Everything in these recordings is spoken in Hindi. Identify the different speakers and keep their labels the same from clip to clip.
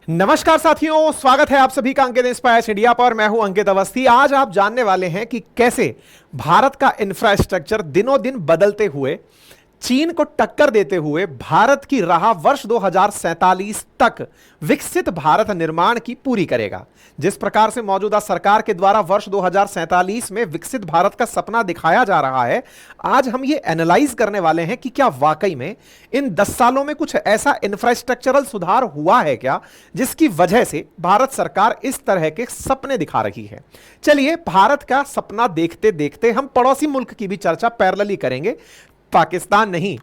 Speaker 1: नमस्कार साथियों, स्वागत है आप सभी का अंकित इंस्पायर्स इंडिया पर। मैं हूं अंकित अवस्थी। आज आप जानने वाले हैं कि कैसे भारत का इंफ्रास्ट्रक्चर दिनों दिन बदलते हुए चीन को टक्कर देते हुए भारत की राह वर्ष 2047 तक विकसित भारत निर्माण की पूरी करेगा। जिस प्रकार से मौजूदा सरकार के द्वारा वर्ष 2047 में विकसित भारत का सपना दिखाया जा रहा है, आज हम ये एनालाइज करने वाले हैं कि क्या वाकई में इन 10 सालों में कुछ ऐसा इंफ्रास्ट्रक्चरल सुधार हुआ है क्या, जिसकी वजह से भारत सरकार इस तरह के सपने दिखा रही है। चलिए, भारत का सपना देखते देखते हम पड़ोसी मुल्क की भी चर्चा पैरेलली करेंगे। पाकिस्तान नहीं,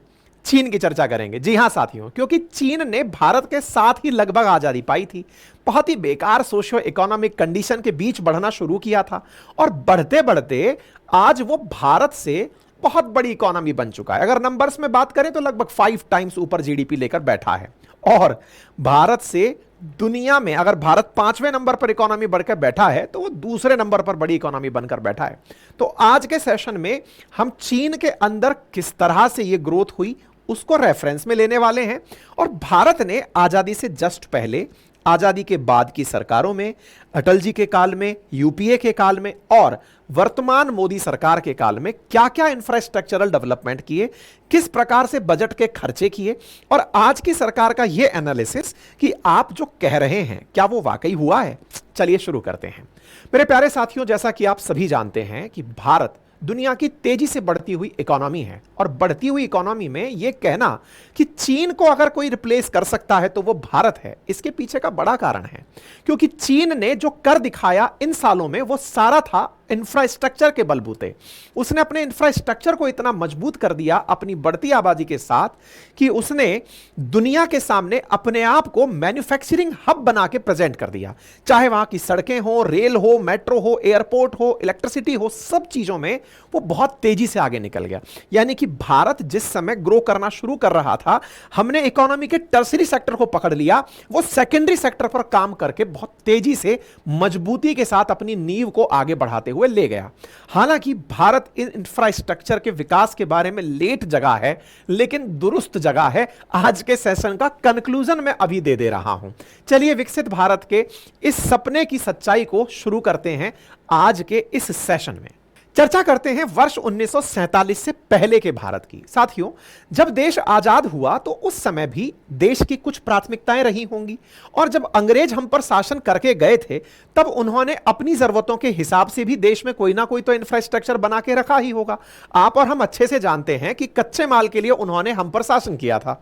Speaker 1: चीन की चर्चा करेंगे। जी हां साथियों, क्योंकि चीन ने भारत के साथ ही लगभग आजादी पाई थी। बहुत ही बेकार सोशियो इकोनॉमिक कंडीशन के बीच बढ़ना शुरू किया था और बढ़ते बढ़ते आज वो भारत से बहुत बड़ी इकोनॉमी बन चुका है। अगर नंबर्स में बात करें तो लगभग 5 टाइम्स ऊपर जीडीपी लेकर बैठा है। और भारत से दुनिया में अगर भारत 5वें नंबर पर इकोनॉमी बढ़कर बैठा है तो वो दूसरे नंबर पर बड़ी इकोनॉमी बनकर बैठा है। तो आज के सेशन में हम चीन के अंदर किस तरह से ये ग्रोथ हुई उसको रेफरेंस में लेने वाले हैं। और भारत ने आजादी से जस्ट पहले, आजादी के बाद की सरकारों में, अटल जी के काल में, यूपीए के काल में और वर्तमान मोदी सरकार के काल में क्या क्या इंफ्रास्ट्रक्चरल डेवलपमेंट किए, किस प्रकार से बजट के खर्चे किए और आज की सरकार का यह एनालिसिस कि आप जो कह रहे हैं क्या वो वाकई हुआ है। चलिए शुरू करते हैं। मेरे प्यारे साथियों, जैसा कि आप सभी जानते हैं कि भारत दुनिया की तेजी से बढ़ती हुई इकोनॉमी है और बढ़ती हुई इकोनॉमी में यह कहना कि चीन को अगर कोई रिप्लेस कर सकता है तो वो भारत है, इसके पीछे का बड़ा कारण है क्योंकि चीन ने जो कर दिखाया इन सालों में वो सारा था इंफ्रास्ट्रक्चर के बलबूते। उसने अपने इंफ्रास्ट्रक्चर को इतना मजबूत कर दिया अपनी बढ़ती आबादी के साथ कि उसने दुनिया के सामने अपने आप को मैन्युफैक्चरिंग हब बना के प्रेजेंट कर दिया। चाहे वहां की सड़कें हो, रेल हो, मेट्रो हो, एयरपोर्ट हो, इलेक्ट्रिसिटी हो, सब चीजों में वो बहुत तेजी से आगे निकल गया। यानी कि भारत जिस समय ग्रो करना शुरू कर रहा था, हमने इकोनॉमी के टर्सरी सेक्टर को पकड़ लिया, वो सेकेंडरी सेक्टर पर काम करके बहुत तेजी से मजबूती के साथ अपनी नींव को आगे बढ़ाते हुए ले गया। हालांकि भारत इन इंफ्रास्ट्रक्चर के विकास के बारे में लेट जगह है, लेकिन दुरुस्त जगह है। आज के सेशन का कंक्लूजन मैं अभी दे रहा हूं। चलिए विकसित भारत के इस सपने की सच्चाई को शुरू करते हैं आज के इस सेशन में। चर्चा करते हैं वर्ष 1947 से पहले के भारत की। साथियों, जब देश आजाद हुआ तो उस समय भी देश की कुछ प्राथमिकताएं रही होंगी और जब अंग्रेज हम पर शासन करके गए थे तब उन्होंने अपनी जरूरतों के हिसाब से भी देश में कोई ना कोई तो इंफ्रास्ट्रक्चर बना के रखा ही होगा। आप और हम अच्छे से जानते हैं कि कच्चे माल के लिए उन्होंने हम पर शासन किया था।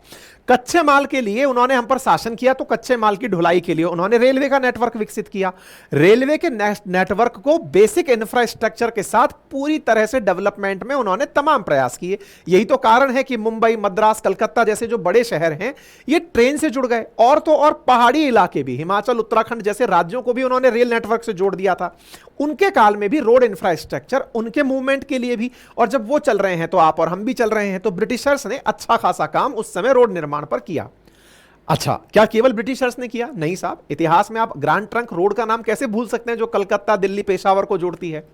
Speaker 1: कच्चे माल के लिए उन्होंने हम पर शासन किया तो कच्चे माल की ढुलाई के लिए उन्होंने रेलवे का नेटवर्क विकसित किया। रेलवे के नेटवर्क को बेसिक इंफ्रास्ट्रक्चर के साथ पूरी तरह से डेवलपमेंट में उन्होंने तमाम प्रयास किए। यही तो कारण है कि मुंबई, मद्रास, कलकत्ता जैसे जो बड़े शहर हैं ये ट्रेन से जुड़ गए। और तो और पहाड़ी इलाके भी, हिमाचल, उत्तराखंड जैसे राज्यों को भी उन्होंने रेल नेटवर्क से जोड़ दिया था। उनके काल में भी रोड इंफ्रास्ट्रक्चर उनके मूवमेंट के लिए भी, और जब वो चल रहे हैं तो आप और हम भी चल रहे हैं। तो ब्रिटिशर्स ने अच्छा खासा काम उस समय रोड निर्माण पर किया। अच्छा, क्या केवल ब्रिटिशर्स ने किया? नहीं साहब, इतिहास में आप ग्रैंड ट्रंक रोड का नाम कैसे भूल सकते हैं जो कलकत्ता, दिल्ली, पेशावर को जोड़ती है।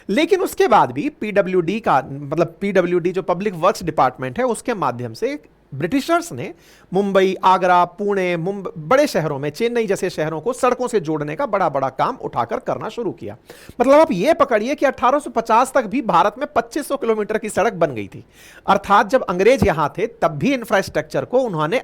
Speaker 1: लेकिन उसके बाद भी पीडब्ल्यूडी का मतलब पीडब्ल्यूडी जो पब्लिक वर्क्स डिपार्टमेंट है उसके माध्यम से ब्रिटिशर्स ने मुंबई, आगरा, पुणे, बड़े शहरों में, चेन्नई जैसे शहरों को सड़कों से जोड़ने का बड़ा बड़ा काम उठाकर करना शुरू किया। मतलब आप यह पकड़िए कि 1850 तक भी भारत में 2500 किलोमीटर की सड़क बन गई थी। अर्थात जब अंग्रेज यहां थे तब भी इंफ्रास्ट्रक्चर को उन्होंने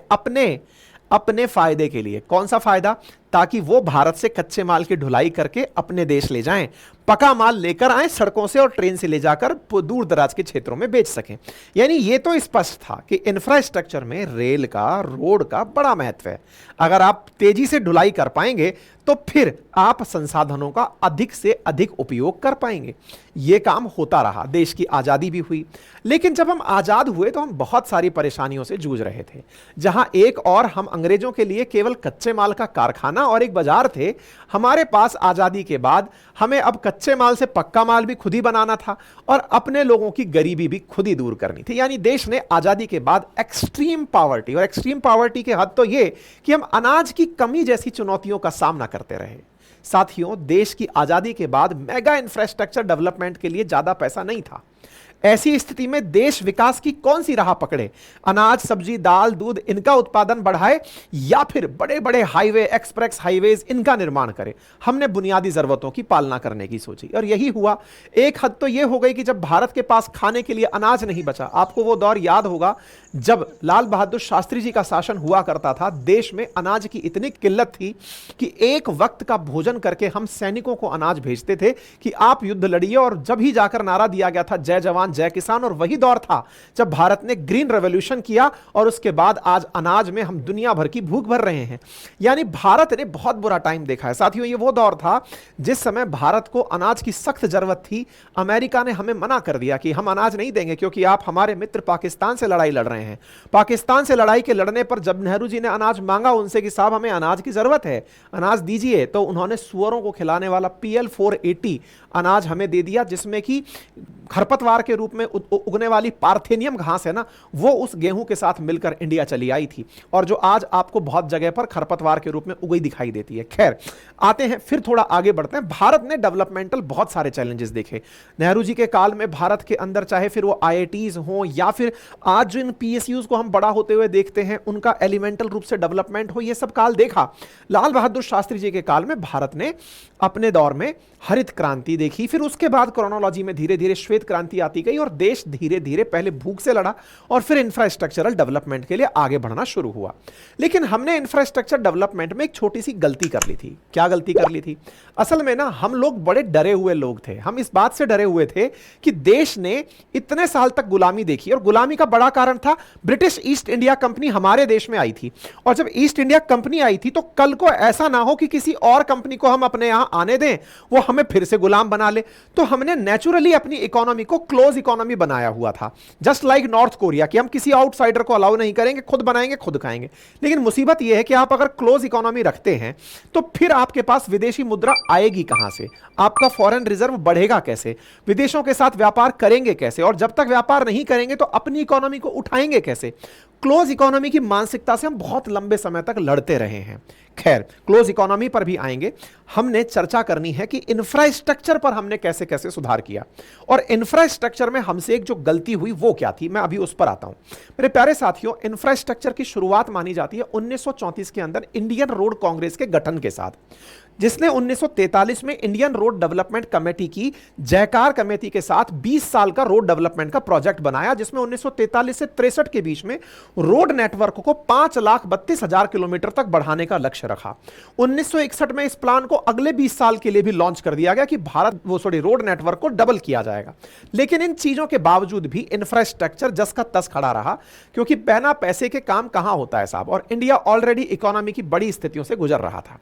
Speaker 1: अपने फायदे के लिए, कौन सा फायदा, ताकि वो भारत से कच्चे माल की ढुलाई करके अपने देश ले जाएं, पका माल लेकर आए सड़कों से और ट्रेन से ले जाकर दूर दराज के क्षेत्रों में बेच सकें। यानी ये तो स्पष्ट था कि इंफ्रास्ट्रक्चर में रेल का, रोड का बड़ा महत्व है। अगर आप तेजी से ढुलाई कर पाएंगे तो फिर आप संसाधनों का अधिक से अधिक उपयोग कर पाएंगे। यह काम होता रहा, देश की आजादी भी हुई। लेकिन जब हम आजाद हुए तो हम बहुत सारी परेशानियों से जूझ रहे थे। जहां एक और हम अंग्रेजों के लिए केवल कच्चे माल का कारखाना और एक बाजार थे, हमारे पास आजादी के बाद हमें अब कच्चे माल से पक्का माल भी खुद ही बनाना था और अपने लोगों की गरीबी भी खुद ही दूर करनी थी। यानी देश ने आजादी के बाद एक्सट्रीम पावर्टी, और एक्सट्रीम पावर्टी के हद तो यह कि हम अनाज की कमी जैसी चुनौतियों का सामना करते रहे। साथियों, देश की आजादी के बाद मेगा इंफ्रास्ट्रक्चर डेवलपमेंट के लिए ज्यादा पैसा नहीं था। ऐसी स्थिति में देश विकास की कौन सी राह पकड़े? अनाज, सब्जी, दाल, दूध इनका उत्पादन बढ़ाए या फिर बड़े बड़े हाईवे, एक्सप्रेस हाईवेज इनका निर्माण करे? हमने बुनियादी जरूरतों की पालना करने की सोची और यही हुआ। एक हद तो यह हो गई कि जब भारत के पास खाने के लिए अनाज नहीं बचा, आपको वो दौर याद होगा जब लाल बहादुर शास्त्री जी का शासन हुआ करता था, देश में अनाज की इतनी किल्लत थी कि एक वक्त का भोजन करके हम सैनिकों को अनाज भेजते थे कि आप युद्ध लड़िए, और जब ही जाकर नारा दिया गया था जय जवान जय किसान। और वही दौर था जब भारत ने ग्रीन रेवोल्यूशन किया और उसके बाद आज अनाज में हम दुनिया भर की भूख भर रहे हैं। यानी भारत ने बहुत बुरा टाइम देखा है साथियों। ये वो दौर था जिस समय भारत को अनाज की सख्त जरूरत थी। अमेरिका ने हमें मना कर दिया कि हम अनाज नहीं देंगे क्योंकि आप हमारे मित्र पाकिस्तान से लड़ाई लड़ रहे हैं। पाकिस्तान से लड़ाई के लड़ने पर जब नेहरू जी ने अनाज मांगा उनसे कि साहब हमें अनाज की जरूरत है, अनाज दीजिए, तो उन्होंने सुअरों को खिलाने वाला PL-480 अनाज हमें दे दिया, जिसमें कि खरपतवार के रूप में उगने वाली पार्थेनियम घास है ना, वो उस गेहूं के साथ मिलकर इंडिया चली आई थी और जो आज आपको बहुत जगह पर खरपतवार के रूप में उगई दिखाई देती है। खैर, आते हैं फिर थोड़ा आगे बढ़ते हैं। भारत ने डेवलपमेंटल बहुत सारे चैलेंजेस देखे नेहरू जी के काल में। भारत के अंदर चाहे फिर वो IITs हो या फिर आज जिन PSUs को हम बड़ा होते हुए देखते हैं उनका एलिमेंटल रूप से डेवलपमेंट हो, ये सब काल देखा। लाल बहादुर शास्त्री जी के काल में भारत ने अपने दौर में हरित क्रांति देखी, फिर उसके बाद क्रोनोलॉजी में धीरे धीरे श्वेत क्रांति आती गई और देश धीरे धीरे पहले भूख से लड़ा और फिर इंफ्रास्ट्रक्चरल डेवलपमेंट के लिए आगे बढ़ना शुरू हुआ। लेकिन हमने इंफ्रास्ट्रक्चर डेवलपमेंट में एक छोटी सी गलती कर ली थी। क्या गलती कर ली थी? असल में ना हम लोग बड़े डरे हुए लोग थे। हम इस बात से डरे हुए थे कि देश ने इतने साल तक गुलामी देखी और गुलामी का बड़ा कारण था ब्रिटिश ईस्ट इंडिया कंपनी हमारे देश में आई थी। और जब ईस्ट इंडिया कंपनी आई थी तो कल को ऐसा ना हो कि किसी और कंपनी को हम अपने यहां आने दें, वो हमें फिर से गुलाम बना ले। तो हमने नेचुरली अपनी इकोनॉमी को क्लोज इकोनॉमी बनाया हुआ था, जस्ट लाइक नॉर्थ कोरिया, कि हम किसी आउटसाइडर को अलाउ नहीं करेंगे, खुद बनाएंगे खुद खाएंगे। लेकिन मुसीबत यह है कि आप अगर क्लोज इकोनॉमी रखते हैं तो फिर आपके पास विदेशी मुद्रा आएगी कहां से? आपका फॉरेन रिजर्व बढ़ेगा कैसे? विदेशों के साथ व्यापार करेंगे कैसे? और जब तक व्यापार नहीं करेंगे तो अपनी इकोनॉमी को उठाएंगे कैसे? क्लोज इकोनॉमी की मानसिकता से हम बहुत लंबे समय तक लड़ते रहे हैं। खैर, क्लोज इकोनॉमी पर भी आएंगे। हमने चर्चा करनी है कि इंफ्रास्ट्रक्चर पर हमने कैसे कैसे सुधार किया और इंफ्रास्ट्रक्चर में हमसे एक जो गलती हुई वो क्या थी, मैं अभी उस पर आता हूं। मेरे प्यारे साथियों, इंफ्रास्ट्रक्चर की शुरुआत मानी जाती है 1934 के अंदर इंडियन रोड कांग्रेस के गठन के साथ, जिसने 1943 में इंडियन रोड डेवलपमेंट कमेटी की जयकार कमेटी के साथ 20 साल का रोड डेवलपमेंट का प्रोजेक्ट बनाया, जिसमें 1943 से 63 के बीच में रोड नेटवर्क को 5,32,000 किलोमीटर तक बढ़ाने का लक्ष्य रखा। 1961 में इस प्लान को अगले 20 साल के लिए भी लॉन्च कर दिया गया कि रोड नेटवर्क को डबल किया जाएगा। लेकिन इन चीजों के बावजूद भी इंफ्रास्ट्रक्चर जस का तस खड़ा रहा, क्योंकि बिना पैसे के काम कहां होता है साहब, और इंडिया ऑलरेडी इकोनॉमी की बड़ी स्थितियों से गुजर रहा था।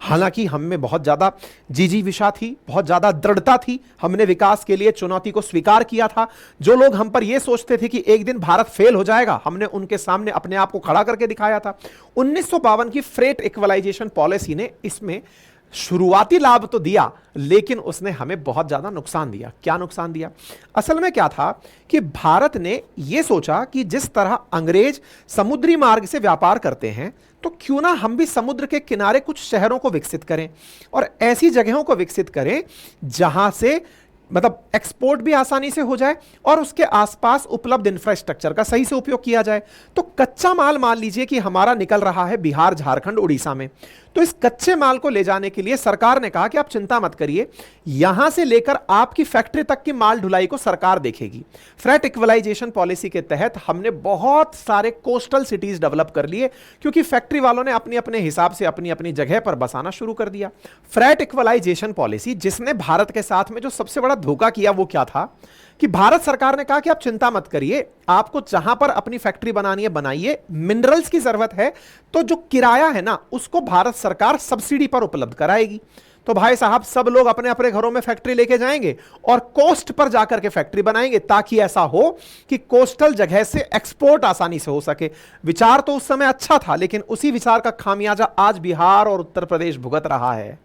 Speaker 1: हालांकि हम में बहुत ज्यादा जिजीविषा थी, बहुत ज्यादा दृढ़ता थी, हमने विकास के लिए चुनौती को स्वीकार किया था। जो लोग हम पर यह सोचते थे कि एक दिन भारत फेल हो जाएगा, हमने उनके सामने अपने आप को खड़ा करके दिखाया था। 1952 की फ्रेट इक्वलाइजेशन पॉलिसी ने इसमें शुरुआती लाभ तो दिया, लेकिन उसने हमें बहुत ज्यादा नुकसान दिया। क्या नुकसान दिया? असल में क्या था कि भारत ने यह सोचा कि जिस तरह अंग्रेज समुद्री मार्ग से व्यापार करते हैं, तो क्यों ना हम भी समुद्र के किनारे कुछ शहरों को विकसित करें और ऐसी जगहों को विकसित करें जहां से मतलब एक्सपोर्ट भी आसानी से हो जाए और उसके आसपास उपलब्ध इंफ्रास्ट्रक्चर का सही से उपयोग किया जाए। तो कच्चा माल मान लीजिए कि हमारा निकल रहा है बिहार, झारखंड, उड़ीसा में, तो इस कच्चे माल को ले जाने के लिए सरकार ने कहा कि आप चिंता मत करिए, यहां से लेकर आपकी फैक्ट्री तक की माल ढुलाई को सरकार देखेगी। फ्रेट इक्वलाइजेशन पॉलिसी के तहत हमने बहुत सारे कोस्टल सिटीज डेवलप कर लिए, क्योंकि फैक्ट्री वालों ने अपने अपने हिसाब से अपनी अपनी जगह पर बसाना शुरू कर दिया। फ्रेट इक्वलाइजेशन पॉलिसी जिसने भारत के साथ में जो सबसे बड़ा धोखा किया वो क्या था कि भारत सरकार ने कहा कि आप चिंता मत करिए, आपको जहां पर अपनी फैक्ट्री बनानी है बनाइए, मिनरल्स की जरूरत है तो जो किराया है ना उसको भारत सरकार सब्सिडी पर उपलब्ध कराएगी। तो भाई साहब, सब लोग अपने अपने घरों में फैक्ट्री लेके जाएंगे और कोस्ट पर जाकर के फैक्ट्री बनाएंगे, ताकि ऐसा हो कि कोस्टल जगह से एक्सपोर्ट आसानी से हो सके। विचार तो उस समय अच्छा था, लेकिन उसी विचार का खामियाजा आज बिहार और उत्तर प्रदेश भुगत रहा है।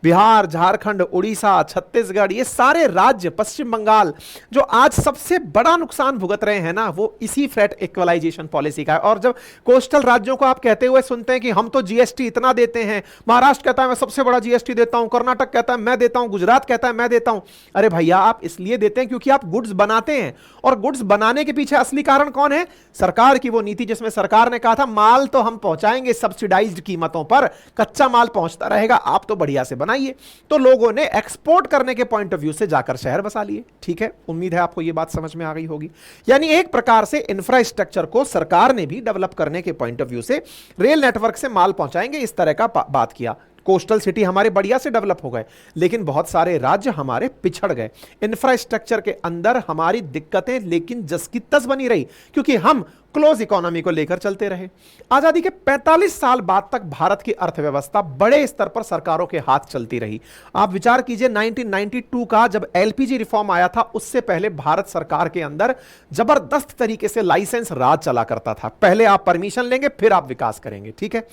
Speaker 1: बिहार, झारखंड, उड़ीसा, छत्तीसगढ़, ये सारे राज्य, पश्चिम बंगाल, जो आज सबसे बड़ा नुकसान भुगत रहे हैं ना, वो इसी फ्लैट इक्वलाइजेशन पॉलिसी का है। और जब कोस्टल राज्यों को आप कहते हुए सुनते हैं कि हम तो जीएसटी इतना देते हैं, महाराष्ट्र कहता है मैं सबसे बड़ा जीएसटी देता हूं, कर्नाटक कहता है मैं देता हूं, गुजरात कहता है मैं देता हूं। अरे भैया, आप इसलिए देते हैं क्योंकि आप गुड्स बनाते हैं, और गुड्स बनाने के पीछे असली कारण कौन है? सरकार की वो नीति, जिसमें सरकार ने कहा था माल तो हम पहुंचाएंगे सब्सिडाइज्ड कीमतों पर, कच्चा माल पहुंचता रहेगा, आप तो बढ़िया से बनाइए। तो लोगों ने एक्सपोर्ट करने के पॉइंट ऑफ व्यू से जाकर शहर बसा लिए। ठीक है, उम्मीद है आपको यह बात समझ में आ गई होगी। यानी एक प्रकार से इंफ्रास्ट्रक्चर को सरकार ने भी डेवलप करने के पॉइंट ऑफ व्यू से रेल नेटवर्क से माल पहुंचाएंगे, इस तरह का बात किया। कोस्टल सिटी हमारे बढ़िया से डेवलप हो गए, लेकिन बहुत सारे राज्य हमारे पिछड़ गए। इंफ्रास्ट्रक्चर के अंदर हमारी दिक्कतें लेकिन जस की तस बनी रही, क्योंकि हम क्लोज इकोनॉमी को लेकर चलते रहे। आजादी के 45 साल बाद तक भारत की अर्थव्यवस्था बड़े स्तर पर सरकारों के हाथ चलती रही। आप विचार कीजिए 1992 का जब एलपीजी रिफॉर्म आया था, उससे पहले भारत सरकार के अंदर जबरदस्त तरीके से लाइसेंस राज चला करता था। पहले आप परमिशन लेंगे, फिर आप विकास करेंगे। ठीक है,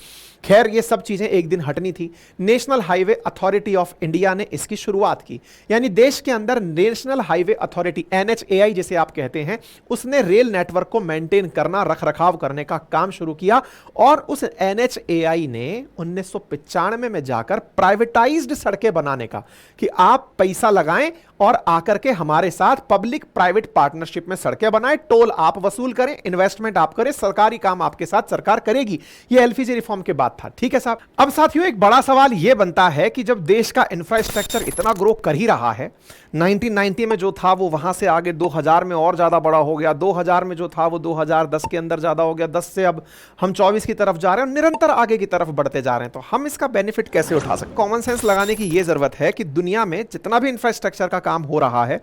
Speaker 1: खैर ये सब चीजें एक दिन हटनी थी। National highway authority of India ने इसकी शुरुआत की, यानी देश के अंदर नेशनल हाईवे अथॉरिटी, एनएचएआई जिसे आप कहते हैं, उसने रेल नेटवर्क को मेंटेन करना, रख रखाव करने का काम शुरू किया। और उस एनएचएआई ने 1995 में जाकर प्राइवेटाइज्ड सड़कें बनाने का, कि आप पैसा लगाएं और आकर के हमारे साथ पब्लिक प्राइवेट पार्टनरशिप में सड़कें बनाएं, टोल आप वसूल करें, इन्वेस्टमेंट आप करें, सरकारी काम आपके साथ सरकार करेगी। यह एलपीजी रिफॉर्म के बाद था। ठीक है साहब, अब साथियों एक बड़ा सवाल यह बनता है कि जब देश का इंफ्रास्ट्रक्चर इतना ग्रो कर ही रहा है, 1990 में जो था वो वहां से आगे 2000 में और ज्यादा बड़ा हो गया, 2000 में जो था वो 2010 के अंदर ज्यादा हो गया, 10 से अब हम 24 की तरफ जा रहे हैं और निरंतर आगे की तरफ बढ़ते जा रहे हैं। तो हम इसका बेनिफिट कैसे उठा सकते हैं? कॉमन सेंस लगाने की यह जरूरत है कि दुनिया में जितना भी इंफ्रास्ट्रक्चर का काम हो रहा है,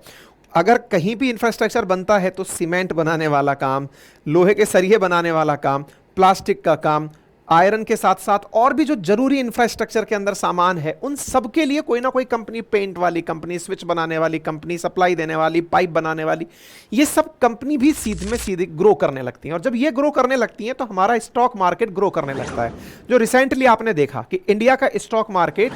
Speaker 1: अगर कहीं भी इंफ्रास्ट्रक्चर बनता है तो सीमेंट बनाने वाला काम, लोहे के सरिये बनाने वाला काम, प्लास्टिक का काम, आयरन के साथ साथ और भी जो जरूरी इंफ्रास्ट्रक्चर के अंदर सामान है, उन सब के लिए कोई ना कोई कंपनी, पेंट वाली कंपनी, स्विच बनाने वाली कंपनी, सप्लाई देने वाली, पाइप बनाने वाली, ये सब कंपनी भी सीधे में सीधे ग्रो करने लगती हैं। और जब ये ग्रो करने लगती हैं तो हमारा स्टॉक मार्केट ग्रो करने लगता है। जो रिसेंटली आपने देखा कि इंडिया का स्टॉक मार्केट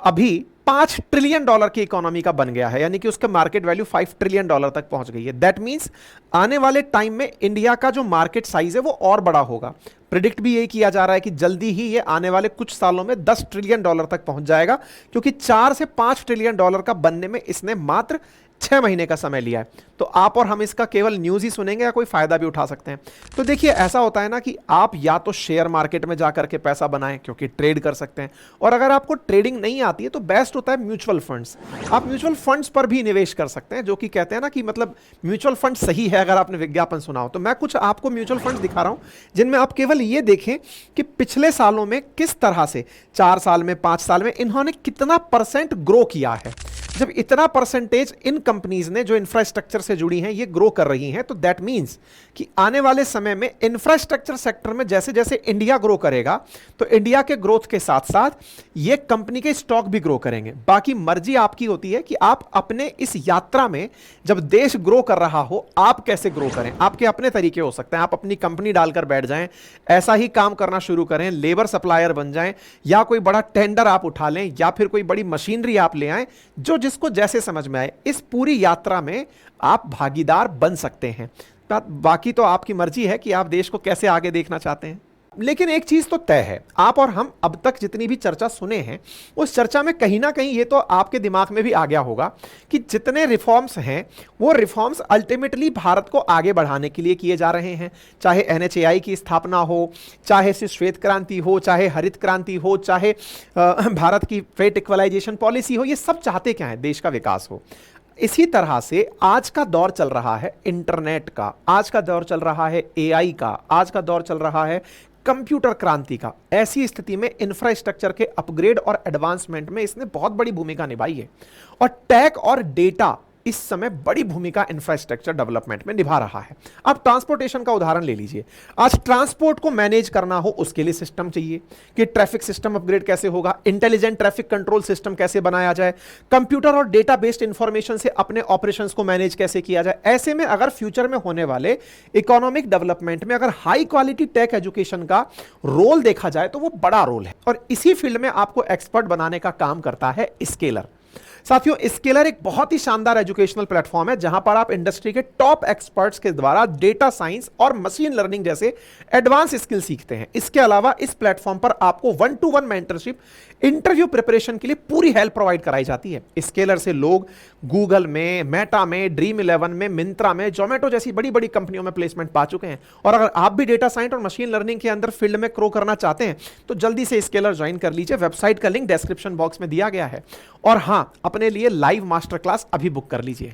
Speaker 1: अभी $5 ट्रिलियन की इकोनॉमी का बन गया है, यानी कि उसका मार्केट वैल्यू $5 ट्रिलियन तक पहुंच गई है। दैट मींस आने वाले टाइम में इंडिया का जो मार्केट साइज है वो और बड़ा होगा। प्रिडिक्ट भी यही किया जा रहा है कि जल्दी ही ये आने वाले कुछ सालों में $10 ट्रिलियन तक पहुंच जाएगा, क्योंकि 4 से 5 ट्रिलियन डॉलर का बनने में इसने मात्र 6 महीने का समय लिया है। तो आप और हम इसका केवल न्यूज़ ही सुनेंगे या कोई फायदा भी उठा सकते हैं? तो देखिए, ऐसा होता है ना कि आप या तो शेयर मार्केट में जाकर के पैसा बनाएं, क्योंकि ट्रेड कर सकते हैं, और अगर आपको ट्रेडिंग नहीं आती है तो बेस्ट होता है म्यूचुअल फंड्स। आप म्यूचुअल फंड्स पर भी निवेश कर सकते हैं, जो कि कहते हैं ना कि मतलब म्यूचुअल फंड सही है अगर आपने विज्ञापन सुना हो। तो मैं कुछ आपको म्यूचुअल फंड्स दिखा रहा हूं जिनमें आप केवल ये देखें कि पिछले सालों में किस तरह से, 4 साल में, 5 साल में इन्होंने कितना % ग्रो किया है। जब इतना परसेंटेज इन कंपनीज ने जो इंफ्रास्ट्रक्चर से जुड़ी हैं ये ग्रो कर रही हैं, तो दैट मींस कि आने वाले समय में इंफ्रास्ट्रक्चर सेक्टर में जैसे जैसे इंडिया ग्रो करेगा, तो इंडिया के ग्रोथ के साथ साथ ये कंपनी के स्टॉक भी ग्रो करेंगे। बाकी मर्जी आपकी होती है कि आप अपने इस यात्रा में, जब देश ग्रो कर रहा हो, आप कैसे ग्रो करें। आपके अपने तरीके हो सकते हैं। आप अपनी कंपनी डालकर बैठ जाएं, ऐसा ही काम करना शुरू करें, लेबर सप्लायर बन जाएं, या कोई बड़ा टेंडर आप उठा लें, या फिर कोई बड़ी मशीनरी आप ले आएं, जो जिसको जैसे समझ में आए। इस पूरी यात्रा में आप भागीदार बन सकते हैं। बाकी तो आपकी मर्जी है कि आप देश को कैसे आगे देखना चाहते हैं। लेकिन एक चीज तो तय है, आप और हम अब तक जितनी भी चर्चा सुने हैं, उस चर्चा में कहीं ना कहीं ये तो आपके दिमाग में भी आ गया होगा कि जितने रिफॉर्म्स हैं वो रिफॉर्म्स अल्टीमेटली भारत को आगे बढ़ाने के लिए किए जा रहे हैं। चाहे एनएचएआई की स्थापना हो, चाहे श्वेत क्रांति हो, चाहे हरित क्रांति हो, चाहे भारत की फ्रेट इक्वलाइजेशन पॉलिसी हो, ये सब चाहते क्या है? देश का विकास हो। इसी तरह से आज का दौर चल रहा है इंटरनेट का, आज का दौर चल रहा है एआई का, आज का दौर चल रहा है कंप्यूटर क्रांति का। ऐसी स्थिति में इंफ्रास्ट्रक्चर के अपग्रेड और एडवांसमेंट में इसने बहुत बड़ी भूमिका निभाई है। और टेक और डेटा इस समय बड़ी भूमिका इंफ्रास्ट्रक्चर डेवलपमेंट में निभा रहा है। अब ट्रांसपोर्टेशन का उदाहरण ले लीजिए। आज ट्रांसपोर्ट को मैनेज करना हो, उसके लिए सिस्टम चाहिए कि ट्रैफिक सिस्टम अपग्रेड कैसे होगा, इंटेलिजेंट ट्रैफिक कंट्रोल सिस्टम कैसे बनाया जाए, कंप्यूटर और डेटा बेस्ड इंफॉर्मेशन से अपने ऑपरेशंस को मैनेज कैसे किया जाए। ऐसे में अगर फ्यूचर में होने वाले इकोनॉमिक डेवलपमेंट में अगर हाई क्वालिटी टेक एजुकेशन का रोल देखा जाए तो वो बड़ा रोल है, और इसी फील्ड में आपको एक्सपर्ट बनाने का काम करता है स्केलर। साथियों, स्केलर एक बहुत ही शानदार एजुकेशनल प्लेटफॉर्म है जहां पर आप इंडस्ट्री के टॉप एक्सपर्ट्स के द्वारा डेटा साइंस और मशीन लर्निंग जैसे एडवांस स्किल सीखते हैं। इसके अलावा इस प्लेटफॉर्म पर आपको 1-to-1 मेंटरशिप, इंटरव्यू प्रिपरेशन के लिए पूरी हेल्प प्रोवाइड कराई जाती है। स्केलर से लोग गूगल में, मेटा में, ड्रीम 11 में, मिंत्रा में, जोमेटो जैसी बड़ी बड़ी कंपनियों में प्लेसमेंट पा चुके हैं। और अगर आप भी डेटा साइंस और मशीन लर्निंग के अंदर फील्ड में ग्रो करना चाहते हैं तो जल्दी से स्केलर ज्वाइन कर लीजिए। वेबसाइट का लिंक डिस्क्रिप्शन बॉक्स में दिया गया है। और हां, अपने लिए लाइव मास्टर क्लास अभी बुक कर लीजिए।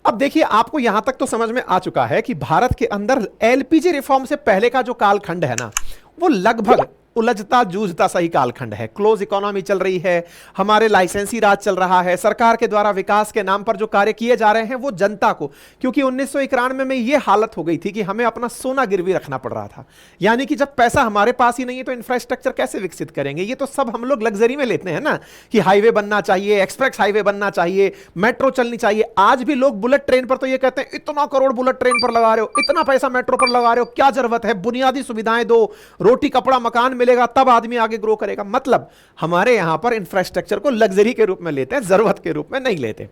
Speaker 1: अब देखिए, आपको यहां तक तो समझ में आ चुका है कि भारत के अंदर एलपीजी रिफॉर्म से पहले का जो कालखंड है ना, वो लगभग उलझता जूझता सही कालखंड है। क्लोज इकोनॉमी चल रही है, हमारे लाइसेंसी राज चल रहा है, सरकार के द्वारा विकास के नाम पर जो कार्य किए जा रहे हैं वो जनता को, क्योंकि 1991 में ये हालत हो गई थी कि हमें अपना सोना गिरवी रखना पड़ रहा था। यानी कि जब पैसा हमारे पास ही नहीं है तो इंफ्रास्ट्रक्चर कैसे विकसित करेंगे। ये तो सब हम लोग लग्जरी में लेते हैं ना, कि हाईवे बनना चाहिए, एक्सप्रेस हाईवे बनना चाहिए, मेट्रो चलनी चाहिए। आज भी लोग बुलेट ट्रेन पर तो ये कहते हैं इतना करोड़ बुलेट ट्रेन पर लगा रहे हो, इतना पैसा मेट्रो पर लगा रहे हो, क्या जरूरत है, बुनियादी सुविधाएं दो, रोटी कपड़ा मकान मिलेगा तब आदमी आगे ग्रो करेगा। मतलब हमारे यहां पर इंफ्रास्ट्रक्चर को लग्जरी के रूप में लेते हैं, जरूरत के रूप में नहीं लेते।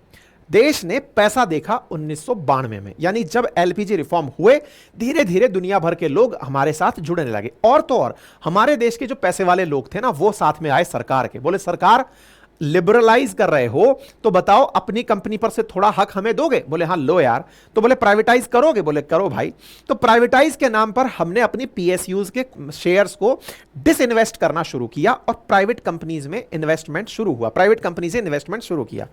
Speaker 1: देश ने पैसा देखा 1992 में, यानी जब एलपीजी रिफॉर्म हुए, धीरे धीरे दुनिया भर के लोग हमारे साथ जुड़ने लगे। और तो और हमारे देश के जो पैसे वाले लोग थे ना, वो साथ में आए सरकार के। बोले सरकार लिबरलाइज कर रहे हो तो बताओ अपनी कंपनी पर से थोड़ा हक हमें दोगे। बोले हाँ लो यार। तो बोले प्राइवेटाइज करोगे। बोले करो भाई। तो प्राइवेटाइज के नाम पर हमने अपनी पीएसयूज के शेयर्स को डिसइन्वेस्ट करना शुरू किया और प्राइवेट कंपनीज में इन्वेस्टमेंट शुरू हुआ, प्राइवेट कंपनी से इन्वेस्टमेंट शुरू किया।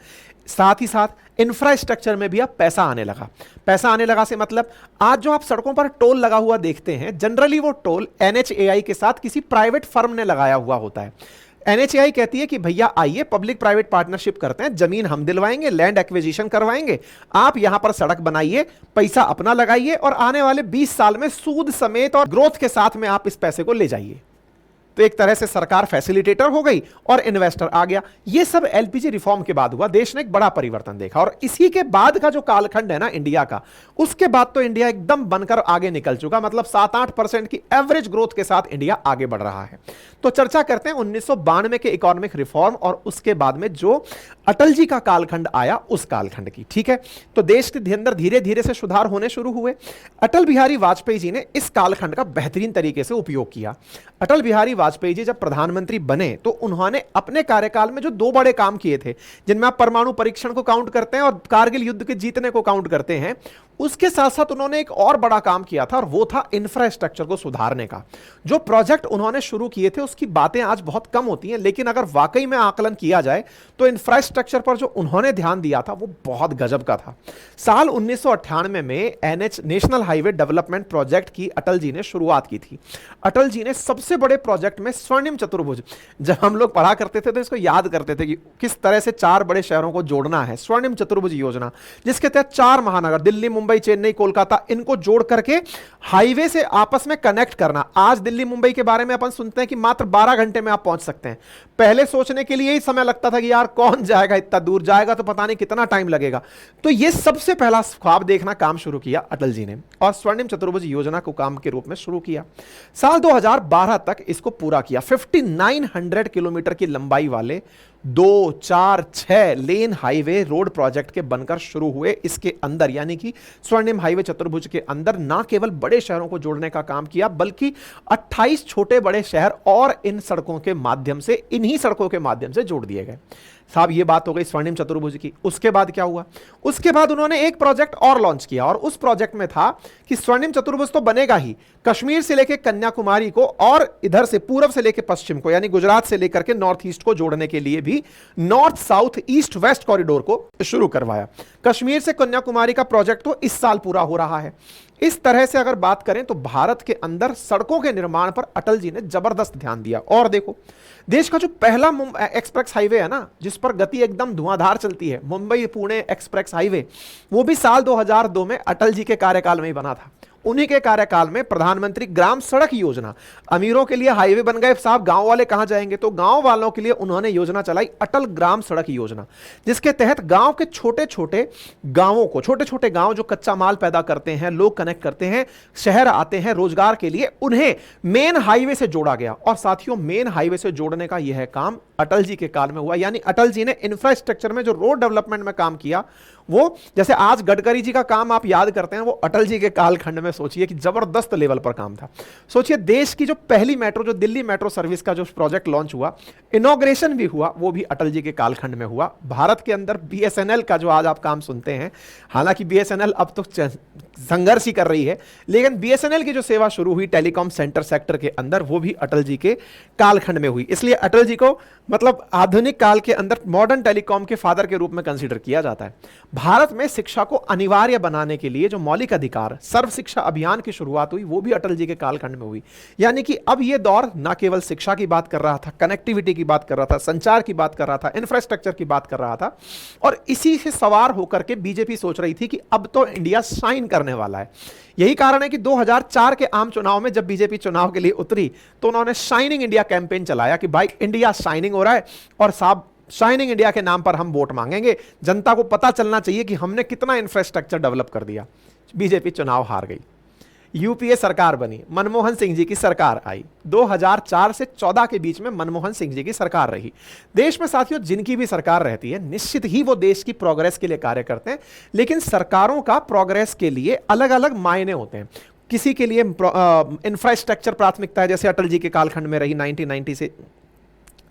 Speaker 1: साथ ही साथ इंफ्रास्ट्रक्चर में भी अब पैसा आने लगा। पैसा आने लगा से मतलब आज जो आप सड़कों पर टोल लगा हुआ देखते हैं, जनरली वो टोल एनएचएआई के साथ किसी प्राइवेट फर्म ने लगाया हुआ होता है। एनएचएआई कहती है कि भैया आइए, पब्लिक प्राइवेट पार्टनरशिप करते हैं, जमीन हम दिलवाएंगे, लैंड एक्विजिशन करवाएंगे, आप यहां पर सड़क बनाइए, पैसा अपना लगाइए और आने वाले 20 साल में सूद समेत और ग्रोथ के साथ में आप इस पैसे को ले जाइए। तो एक तरह से सरकार फैसिलिटेटर हो गई और इन्वेस्टर आ गया। ये सब एलपीजी रिफॉर्म के बाद हुआ। देश ने एक बड़ा परिवर्तन देखा। और इसी के बाद का जो कालखंड है ना इंडिया का, उसके बाद तो इंडिया एकदम बनकर आगे निकल चुका। मतलब 7-8% की एवरेज ग्रोथ के साथ इंडिया आगे बढ़ रहा है। तो चर्चा करते हैं 1992 के इकोनॉमिक रिफॉर्म और उसके बाद में जो अटल जी का कालखंड आया उस कालखंड की। ठीक है, तो देश के अंदर धीरे धीरे से सुधार होने शुरू हुए। अटल बिहारी वाजपेयी जी ने इस कालखंड का बेहतरीन तरीके से उपयोग किया। अटल बिहारी वाजपेयी जी जब प्रधानमंत्री बने तो उन्होंने अपने कार्यकाल में जो 2 बड़े काम किए थे, जिनमें आप परमाणु परीक्षण को काउंट करते हैं और कारगिल युद्ध के जीतने को काउंट करते हैं, उसके साथ साथ उन्होंने एक और बड़ा काम किया था और वो था इंफ्रास्ट्रक्चर को सुधारने का। जो प्रोजेक्ट उन्होंने शुरू किए थे उसकी बातें आज बहुत कम होती हैं, लेकिन अगर वाकई में आकलन किया जाए तो इंफ्रास्ट्रक्चर पर जो उन्होंने ध्यान दिया था वो बहुत गजब का था। साल 1998 में नेशनल हाईवे डेवलपमेंट प्रोजेक्ट की अटल जी ने शुरुआत की थी। अटल जी ने सबसे बड़े प्रोजेक्ट में स्वर्णिम चतुर्भुज, जब हम लोग पढ़ा करते थे तो इसको याद करते थे कि किस तरह से 4 बड़े शहरों को जोड़ना है, स्वर्णिम चतुर्भुज योजना, जिसके तहत 4 महानगर दिल्ली, मुंबई, चेन्नई, कोलकाता, इनको जोड़ करके हाईवे से आपस में कनेक्ट करना। आज दिल्ली मुंबई के बारे में अपन सुनते हैं कि मात्र 12 घंटे में आप पहुंच सकते हैं। पहले सोचने के लिए ही समय लगता था कि यार कौन जाएगा, इतना दूर जाएगा तो पता नहीं कितना टाइम लगेगा। तो यह सबसे पहला ख्वाब देखना काम शुरू किया अटल जी ने और स्वर्णिम चतुर्भुज योजना को काम के रूप में शुरू किया। साल 2012 तक इसको पूरा किया। 5900 किलोमीटर की लंबाई वाले 2, 4, 6 लेन हाईवे रोड प्रोजेक्ट के बनकर शुरू हुए इसके अंदर, यानी कि स्वर्णिम हाईवे चतुर्भुज के अंदर ना केवल बड़े शहरों को जोड़ने का काम किया बल्कि 28 छोटे बड़े शहर और इन सड़कों के माध्यम से, इन्हीं सड़कों के माध्यम से जोड़ दिए गए। साहब ये बात हो गई स्वर्णिम चतुर्भुज की। उसके बाद क्या हुआ? उसके बाद उन्होंने एक प्रोजेक्ट और लॉन्च किया और उस प्रोजेक्ट में था कि स्वर्णिम चतुर्भुज तो बनेगा ही, कश्मीर से लेकर कन्याकुमारी को और इधर से पूर्व से लेकर पश्चिम को, यानी गुजरात से लेकर के नॉर्थ ईस्ट को जोड़ने के लिए भी ही north south east west corridor को शुरू करवाया। कश्मीर से कन्याकुमारी का प्रोजेक्ट तो इस साल पूरा हो रहा है। इस तरह से अगर बात करें तो भारत के अंदर सड़कों के निर्माण पर अटल जी ने जबरदस्त ध्यान दिया। और देखो, देश का जो पहला एक्सप्रेस हाईवे है ना, जिस पर गति एकदम धुआंधार चलती है, मुंबई पुणे एक्सप्रेस हाईवे, वो भी साल 2002 में अटल जी के कार्यकाल में ही बना था। उन्हीं के कार्यकाल में प्रधानमंत्री ग्राम सड़क योजना, अमीरों के लिए हाईवे बन गए साहब, गांव वाले कहां जाएंगे, तो गांव वालों के लिए उन्होंने योजना चलाई, अटल ग्राम सड़क योजना, जिसके तहत गांव के छोटे छोटे गांवों को, छोटे छोटे गांव जो कच्चा माल पैदा करते हैं, लोग कनेक्ट करते हैं, शहर आते हैं रोजगार के लिए, उन्हें मेन हाईवे से जोड़ा गया। और साथियों, मेन हाईवे से जोड़ने का यह काम अटल जी के काल में हुआ। यानी अटल जी ने इंफ्रास्ट्रक्चर में जो रोड डेवलपमेंट में काम किया, वो जैसे आज गडकरी जी का काम आप याद करते हैं, वो अटल जी के कालखंड में सोचिए कि जबरदस्त लेवल पर काम था। सोचिए, देश की जो पहली मेट्रो, जो दिल्ली मेट्रो सर्विस का जो प्रोजेक्ट लॉन्च हुआ, इनॉग्रेशन भी हुआ, वो भी अटल जी के कालखंड में हुआ। भारत के अंदर बीएसएनएल का जो आज आप काम सुनते हैं, हालांकि बीएसएनएल अब तो संघर्ष ही कर रही है, लेकिन बीएसएनएल की जो सेवा शुरू हुई टेलीकॉम सेक्टर के अंदर, वो भी अटल जी के कालखंड में हुई। इसलिए अटल जी को मतलब आधुनिक काल के अंदर मॉडर्न टेलीकॉम के फादर के रूप में कंसीडर किया जाता है। भारत में शिक्षा को अनिवार्य बनाने के लिए जो मौलिक अधिकार सर्व शिक्षा अभियान की शुरुआत हुई, वो भी अटल जी के कालखंड में हुई। यानी कि अब यह दौर न केवल शिक्षा की बात कर रहा था, कनेक्टिविटी की बात कर रहा था, संचार की बात कर रहा था, इंफ्रास्ट्रक्चर की बात कर रहा था, और इसी से सवार होकर के बीजेपी सोच रही थी कि अब तो इंडिया शाइन करने वाला है। यही कारण है कि 2004 के आम चुनाव में जब बीजेपी चुनाव के लिए उतरी, तो उन्होंने शाइनिंग इंडिया कैंपेन चलाया कि भाई इंडिया शाइनिंग हो रहा है, और साहब शाइनिंग इंडिया के नाम पर हम वोट मांगेंगे, जनता को पता चलना चाहिए कि हमने कितना इंफ्रास्ट्रक्चर डेवलप कर दिया। बीजेपी चुनाव हार गई, यूपीए सरकार बनी, मनमोहन सिंह जी की सरकार आई। 2004 से 14 के बीच में मनमोहन सिंह जी की सरकार रही। देश में साथियों, जिनकी भी सरकार रहती है, निश्चित ही वो देश की प्रोग्रेस के लिए कार्य करते हैं, लेकिन सरकारों का प्रोग्रेस के लिए अलग अलग मायने होते हैं। किसी के लिए इंफ्रास्ट्रक्चर प्राथमिकता है, जैसे अटल जी के कालखंड में रही 1990 से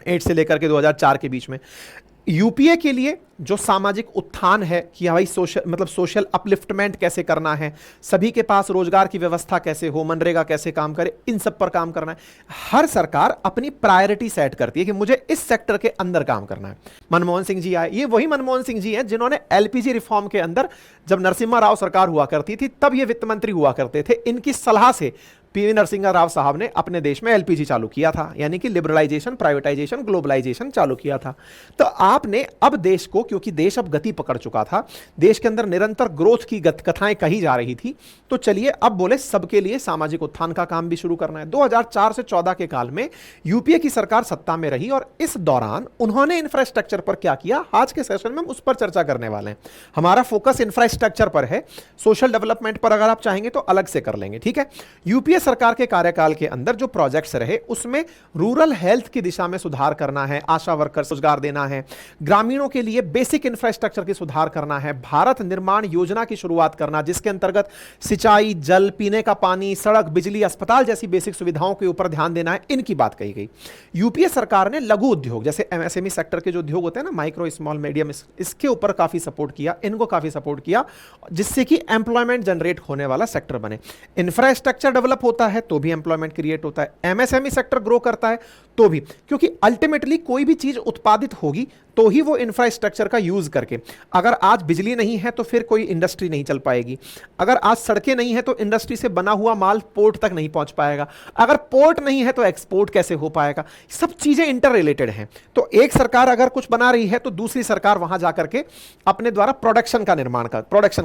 Speaker 1: 8 से लेकर के 2004 के बीच में। यूपीए के लिए जो सामाजिक उत्थान है कि भाई सोशल अपलिफ्टमेंट कैसे करना है, सभी के पास रोजगार की व्यवस्था कैसे हो, मनरेगा कैसे काम करे, इन सब पर काम करना है। हर सरकार अपनी प्रायोरिटी सेट करती है कि मुझे इस सेक्टर के अंदर काम करना है। मनमोहन सिंह जी आए, ये वही मनमोहन सिंह जी हैं जिन्होंने एलपीजी रिफॉर्म के अंदर, जब नरसिम्हा राव सरकार हुआ करती थी तब ये वित्त मंत्री हुआ करते थे, इनकी सलाह से पीवी नरसिम्हा राव साहब ने अपने देश में एलपीजी चालू किया था, यानी कि लिबरलाइजेशन, प्राइवेटाइजेशन, ग्लोबलाइजेशन चालू किया था। तो आपने अब देश को, क्योंकि देश अब गति पकड़ चुका था, देश के अंदर निरंतर ग्रोथ की कथाएं कही जा रही थी, तो चलिए अब बोले सबके लिए सामाजिक उत्थान का काम भी शुरू करना है। 2004 से 14 के काल में यूपीए की सरकार सत्ता में रही, और इस दौरान उन्होंने इंफ्रास्ट्रक्चर पर क्या किया, आज के सेशन में हम उस पर चर्चा करने वाले हैं। हमारा फोकस इंफ्रास्ट्रक्चर पर है, सोशल डेवलपमेंट पर अगर आप चाहेंगे तो अलग से कर लेंगे, ठीक है। यूपीए सरकार के कार्यकाल के अंदर जो प्रोजेक्ट्स रहे, उसमें रूरल हेल्थ की दिशा में सुधार करना है, आशा वर्कर्स रोजगार देना है, ग्रामीणों के लिए बेसिक इंफ्रास्ट्रक्चर की सुधार करना है, भारत निर्माण योजना की शुरुआत करना, जिसके अंतर्गत सिंचाई, जल, पीने का पानी, सड़क, बिजली, अस्पताल जैसी बेसिक सुविधाओं के ऊपर ध्यान देना है, इनकी बात कही गई। यूपीए सरकार ने लघु उद्योग, जैसे एमएसएमई सेक्टर के जो उद्योग होते हैं ना, माइक्रो, स्मॉल, मीडियम, इसके ऊपर काफी सपोर्ट किया, इनको काफी सपोर्ट किया, जिससे कि एम्प्लॉयमेंट जनरेट होने वाला सेक्टर बने। इंफ्रास्ट्रक्चर डेवलप होता है तो भी एम्प्लॉयमेंट क्रिएट होता है, एमएसएमई सेक्टर ग्रो करता है तो भी, क्योंकि अल्टीमेटली कोई भी चीज उत्पादित होगी तो ही वो इंफ्रास्ट्रक्चर का यूज करके, अगर आज बिजली नहीं है तो फिर कोई इंडस्ट्री नहीं चल पाएगी, अगर आज सड़कें नहीं है तो इंडस्ट्री से बना हुआ माल पोर्ट तक नहीं पहुंच पाएगा, अगर पोर्ट नहीं है तो एक्सपोर्ट कैसे हो पाएगा। सब चीजें इंटर रिलेटेड हैं। तो एक सरकार अगर कुछ बना रही है तो दूसरी सरकार वहां जाकर के अपने द्वारा प्रोडक्शन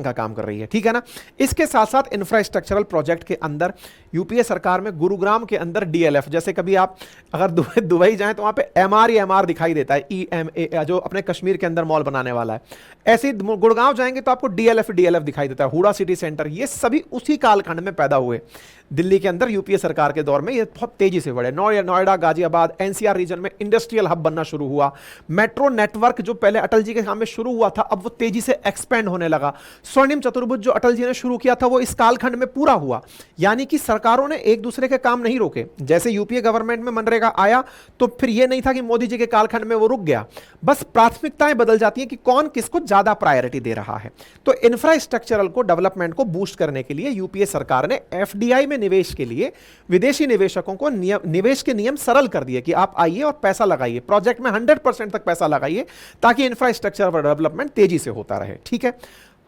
Speaker 1: का काम कर रही है, ठीक है ना। इसके साथ साथ इंफ्रास्ट्रक्चरल प्रोजेक्ट के अंदर यूपीए सरकार में गुरुग्राम के अंदर डीएलएफ, जैसे कभी आप अगर दुबई जाएं तो वहां पे एमआर दिखाई देता है, ईएमए, जो अपने कश्मीर के अंदर मॉल बनाने वाला है। ऐसे गुड़गांव जाएंगे तो आपको डीएलएफ दिखाई देता है, हुडा सिटी सेंटर। ये सभी उसी कालखंड में पैदा हुए। दिल्ली के अंदर यूपीए सरकार के दौर में ये बहुत तेजी से बढ़े। नोएडा, गाजियाबाद, एनसीआर रीजन में इंडस्ट्रियल हब बनना शुरू हुआ। मेट्रो नेटवर्क जो पहले अटल जी के सामने शुरू हुआ था, अब वो तेजी से एक्सपेंड होने लगा। स्वर्णिम चतुर्भुज जो अटल जी ने शुरू किया था, वो इस कालखंड में पूरा हुआ। यानी कि सरकारों ने एक दूसरे के काम नहीं रोके। जैसे यूपीए गवर्नमेंट में मनरेगा आया तो फिर यह नहीं था कि मोदी जी के कालखंड में वो रुक गया, बस प्राथमिकताएं बदल जाती है कि कौन किसको ज्यादा प्रायोरिटी दे रहा है। तो इंफ्रास्ट्रक्चरल को डेवलपमेंट को बूस्ट करने के लिए यूपीए सरकार ने एफडीआई में निवेश के लिए विदेशी निवेशकों को निवेश के नियम सरल कर दिए कि आप आइए और पैसा लगाइए, प्रोजेक्ट में 100% तक पैसा लगाइए ताकि इंफ्रास्ट्रक्चर डेवलपमेंट तेजी से होता रहे। ठीक है,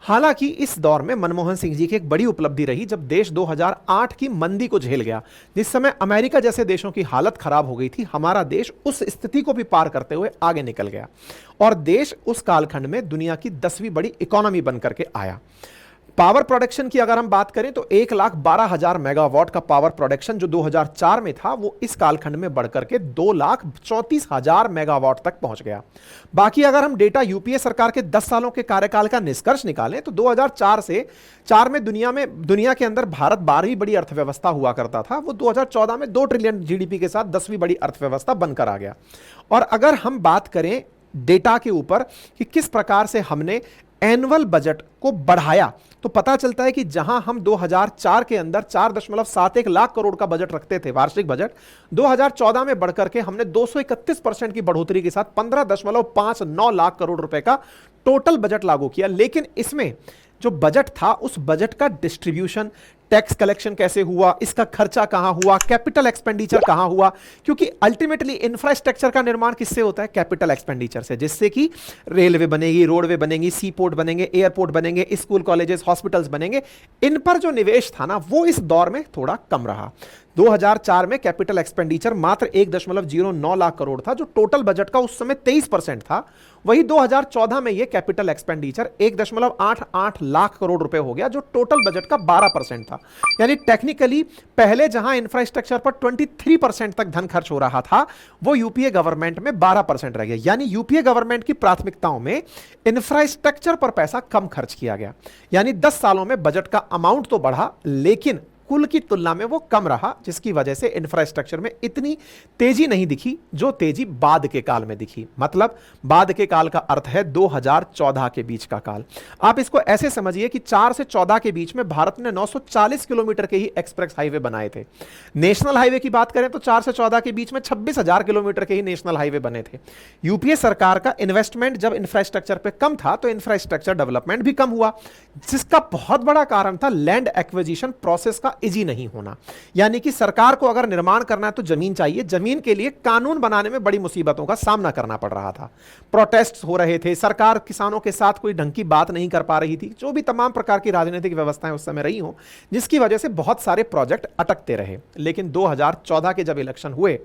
Speaker 1: हालांकि इस दौर में मनमोहन सिंह जी की एक बड़ी उपलब्धि रही जब देश 2008 की मंदी को झेल गया, जिस समय अमेरिका जैसे देशों की हालत खराब हो गई थी। हमारा देश उस स्थिति को भी पार करते हुए आगे निकल गया और देश उस कालखंड में दुनिया की 10वीं बड़ी इकोनॉमी बनकर के आया। पावर प्रोडक्शन की अगर हम बात करें तो 1,12,000 मेगावाट का पावर प्रोडक्शन जो 2004 में था वो इस कालखंड में बढ़कर के 2,34,000 मेगावाट तक पहुंच गया। बाकी अगर हम डेटा यूपीए सरकार के 10 सालों के कार्यकाल का निष्कर्ष निकालें तो 2004 से 4 में दुनिया के अंदर भारत 12वीं बड़ी अर्थव्यवस्था हुआ करता था, वो 2014 में 2 ट्रिलियन जीडीपी के साथ 10वीं बड़ी अर्थव्यवस्था बनकर आ गया। और अगर हम बात करें डेटा के ऊपर कि किस प्रकार से हमने एनुअल बजट को बढ़ाया, तो पता चलता है कि जहां हम 2004 के अंदर 4.71 लाख करोड़ का बजट रखते थे, वार्षिक बजट, 2014 में बढ़कर के हमने 231% की बढ़ोतरी के साथ 15.59 लाख करोड़ रुपए का टोटल बजट लागू किया। लेकिन इसमें जो बजट था उस बजट का डिस्ट्रीब्यूशन, टैक्स कलेक्शन कैसे हुआ, इसका खर्चा कहां हुआ, कैपिटल एक्सपेंडिचर कहां हुआ, क्योंकि अल्टीमेटली इंफ्रास्ट्रक्चर का निर्माण किससे होता है, कैपिटल एक्सपेंडिचर से, जिससे कि रेलवे बनेगी, रोडवे बनेंगी, सी पोर्ट बनेंगे, एयरपोर्ट बनेंगे, स्कूल कॉलेजेस हॉस्पिटल्स बनेंगे। इन पर जो निवेश था ना वो इस दौर में थोड़ा कम रहा। 2004 में कैपिटल एक्सपेंडिचर मात्र 1.09 लाख करोड़ था जो टोटल बजट का उस समय 23% था। वही 2014 में यह कैपिटल एक्सपेंडिचर 1.88 लाख करोड़ रुपए हो गया जो टोटल बजट का 12% था। यानी टेक्निकली पहले जहां इंफ्रास्ट्रक्चर पर 23% तक धन खर्च हो रहा था वो यूपीए गवर्नमेंट में 12% रह गया। यानी यूपीए गवर्नमेंट की प्राथमिकताओं में इंफ्रास्ट्रक्चर पर पैसा कम खर्च किया गया। यानी 10 सालों में बजट का अमाउंट तो बढ़ा लेकिन कुल की तुलना में वो कम रहा, जिसकी वजह से इंफ्रास्ट्रक्चर में इतनी तेजी नहीं दिखी जो तेजी बाद के काल में दिखी। मतलब बाद के काल का अर्थ है 2014 के बीच का काल। आप इसको ऐसे समझिए कि 4 से 14 के बीच में भारत ने 940 किलोमीटर के ही एक्सप्रेस हाईवे बनाए थे। नेशनल हाईवे की बात करें तो 4 से 14 के बीच में 26,000 किलोमीटर के ही नेशनल हाईवे बने थे। यूपीए सरकार का इन्वेस्टमेंट जब इंफ्रास्ट्रक्चर पे कम था तो इंफ्रास्ट्रक्चर डेवलपमेंट भी कम हुआ, जिसका बहुत बड़ा कारण था लैंड एक्विजिशन प्रोसेस का इजी नहीं होना। यानी कि सरकार को अगर निर्माण करना है तो जमीन चाहिए, जमीन के लिए कानून बनाने में बड़ी मुसीबतों का सामना करना पड़ रहा था। प्रोटेस्ट हो रहे थे, सरकार किसानों के साथ कोई ढंग की बात नहीं कर पा रही थी, जो भी तमाम प्रकार की राजनीतिक व्यवस्थाएं उस समय रही हो, जिसकी वजह से बहुत सारे प्रोजेक्ट अटकते रहे। लेकिन 2014 के जब इलेक्शन हुए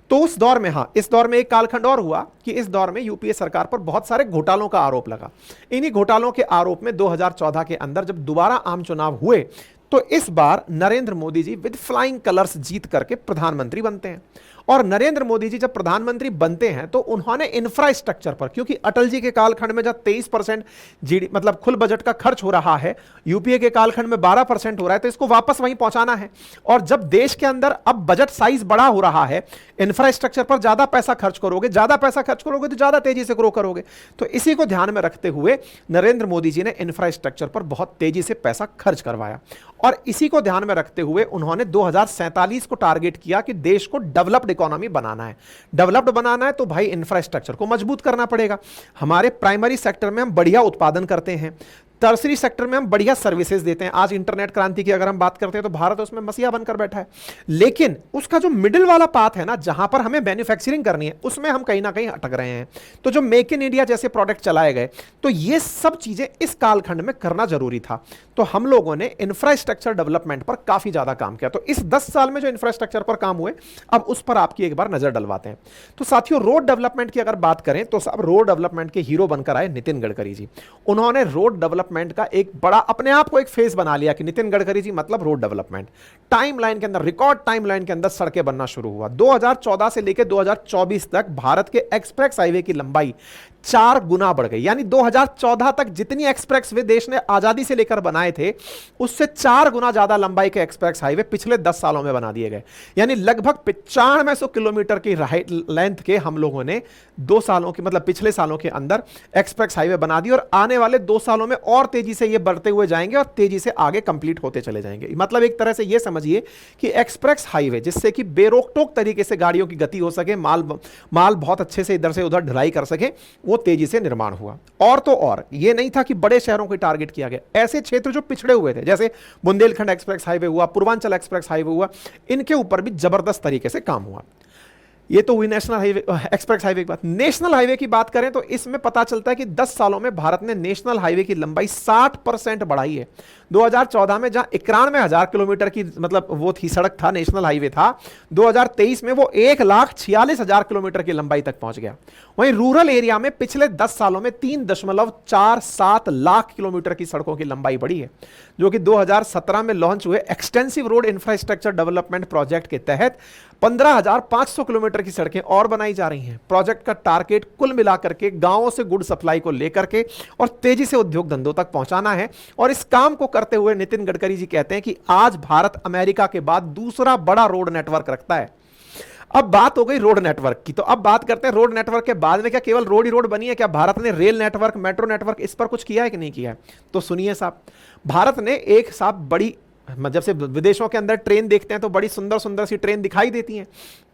Speaker 1: तो उस दौर में, इस दौर में एक कालखंड और हुआ कि इस दौर में यूपीए सरकार पर बहुत सारे घोटालों का आरोप लगा। इन्हीं घोटालों के आरोप में 2014 के अंदर जब दोबारा आम चुनाव हुए तो इस बार Narendra Modi ji with flying colours जीत करके प्रधानमंत्री बनते हैं। और नरेंद्र मोदी जी जब प्रधानमंत्री बनते हैं तो उन्होंने इंफ्रास्ट्रक्चर पर, क्योंकि अटल जी के कालखंड में जब 23% जीडी मतलब कुल बजट का खर्च हो रहा है, यूपीए के कालखंड में 12% हो रहा है, तो इसको वापस वहीं पहुंचाना है। और जब देश के अंदर अब बजट साइज बड़ा हो रहा है, इंफ्रास्ट्रक्चर पर ज्यादा पैसा खर्च करोगे, तो ज्यादा तेजी से ग्रो करोगे। तो इसी को ध्यान में रखते हुए नरेंद्र मोदी जी ने इंफ्रास्ट्रक्चर पर बहुत तेजी से पैसा खर्च करवाया। और इसी को ध्यान में रखते हुए उन्होंने 2047 को टारगेट किया कि देश को डेवलप्ड इकोनॉमी बनाना है। डेवलप्ड बनाना है तो भाई इंफ्रास्ट्रक्चर को मजबूत करना पड़ेगा। हमारे प्राइमरी सेक्टर में हम बढ़िया उत्पादन करते हैं, टर्सरी सेक्टर में हम बढ़िया सर्विसेज देते हैं। आज इंटरनेट क्रांति की अगर हम बात करते हैं तो भारत उसमें मसीहा बनकर बैठा है। लेकिन उसका जो मिडिल वाला पाथ है ना, जहां पर हमें मैन्युफैक्चरिंग करनी है, उसमें हम कहीं ना कहीं अटक रहे हैं। तो जो मेक इन इंडिया जैसे प्रोडक्ट चलाए गए, तो ये सब चीजें इस कालखंड में करना जरूरी था। तो हम लोगों ने इंफ्रास्ट्रक्चर डेवलपमेंट पर काफी ज्यादा काम किया। तो इस 10 साल में जो इंफ्रास्ट्रक्चर पर काम हुए, अब उस पर आपकी एक बार नजर डलवाते हैं। तो साथियों, रोड डेवलपमेंट की अगर बात करें तो अब रोड डेवलपमेंट के हीरो बनकर आए नितिन गडकरी जी। उन्होंने रोड डेवलपमेंट का एक बड़ा अपने आप को एक फेज बना लिया कि नितिन गडकरी जी मतलब रोड डेवलपमेंट। टाइमलाइन के अंदर, रिकॉर्ड टाइमलाइन के अंदर सड़कें बनना शुरू हुआ। 2014 से लेकर 2024 तक भारत के एक्सप्रेस हाईवे की लंबाई 4 गुना बढ़ गई। यानी 2014 तक जितनी एक्सप्रेस वे देश ने आजादी से लेकर बनाए थे, उससे 4 गुना ज्यादा लंबाई के एक्सप्रेस हाईवे पिछले 10 सालों में बना दिए गए। यानी लगभग 9500 किलोमीटर की लेंथ के हम लोगों ने 2 सालों की, मतलब पिछले सालों के अंदर एक्सप्रेस हाईवे बना दी। और आने वाले 2 सालों में और तेजी से ये बढ़ते हुए जाएंगे और तेजी से आगे कंप्लीट होते चले जाएंगे। मतलब एक तरह से ये समझिए कि एक्सप्रेस हाईवे, जिससे कि बेरोक टोक तरीके से गाड़ियों की गति हो सके, माल बहुत अच्छे से इधर से उधर ढुलाई कर सके, वो तेजी से निर्माण हुआ। और तो और ये नहीं था कि बड़े शहरों को टारगेट किया गया, ऐसे क्षेत्र जो पिछड़े हुए थे, जैसे बुंदेलखंड एक्सप्रेस हाईवे हुआ, पूर्वांचल एक्सप्रेस हाईवे हुआ, इनके ऊपर भी जबरदस्त तरीके से काम हुआ। ये तो हुई नेशनल हाईवे एक्सप्रेस हाईवे की बात। नेशनल हाईवे की बात करें तो इसमें पता चलता है कि 10 सालों में भारत ने नेशनल हाईवे की लंबाई 60% बढ़ाई है। 2014 में जहां 91,000 किलोमीटर की मतलब वो थी सड़क था, नेशनल हाईवे था, 2023 में वो 1,46,000 किलोमीटर की लंबाई तक पहुंच गया। वहीं रूरल एरिया में पिछले 10 सालों में 3.47 लाख किलोमीटर की सड़कों की लंबाई बढ़ी है, जो कि 2017 में लॉन्च हुए extensive road infrastructure development project के तहत 15,500 किलोमीटर की सड़कें और बनाई जा रही हैं। प्रोजेक्ट का टारगेट कुल मिलाकर के गांवों से गुड सप्लाई को लेकर के और तेजी से उद्योग धंधों तक पहुंचाना है। और इस काम को करते हुए नितिन गडकरी जी कहते हैं कि आज भारत अमेरिका के बाद दूसरा बड़ा रोड नेटवर्क रखता है। अब बात हो गई रोड नेटवर्क की, तो अब बात करते हैं रोड नेटवर्क के बाद में क्या केवल रोड ही रोड बनी है? क्या भारत ने रेल नेटवर्क, मेट्रो नेटवर्क, इस पर कुछ किया है कि नहीं किया है? तो सुनिए साहब, भारत ने एक साहब बड़ी, जब से विदेशों के अंदर ट्रेन देखते हैं तो बड़ी सुंदर सुंदर सी ट्रेन दिखाई देती हैं,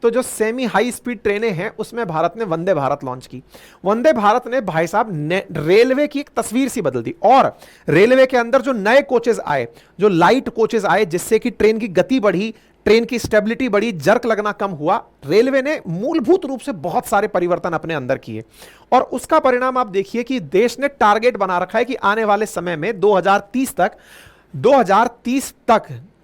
Speaker 1: तो जो सेमी हाई स्पीड ट्रेनें हैं उसमें भारत ने वंदे भारत लॉन्च की। वंदे भारत ने भाई साहब रेलवे की एक तस्वीर सी बदल दी। और रेलवे के अंदर जो नए कोचेज आए, जो लाइट कोचेज आए, जिससे कि ट्रेन की गति बढ़ी, ट्रेन की स्टेबिलिटी बढ़ी, जर्क लगना कम हुआ। रेलवे ने मूलभूत रूप से बहुत सारे परिवर्तन अपने अंदर किए और उसका परिणाम आप देखिए कि देश ने टारगेट बना रखा है कि आने वाले समय में 2030 तक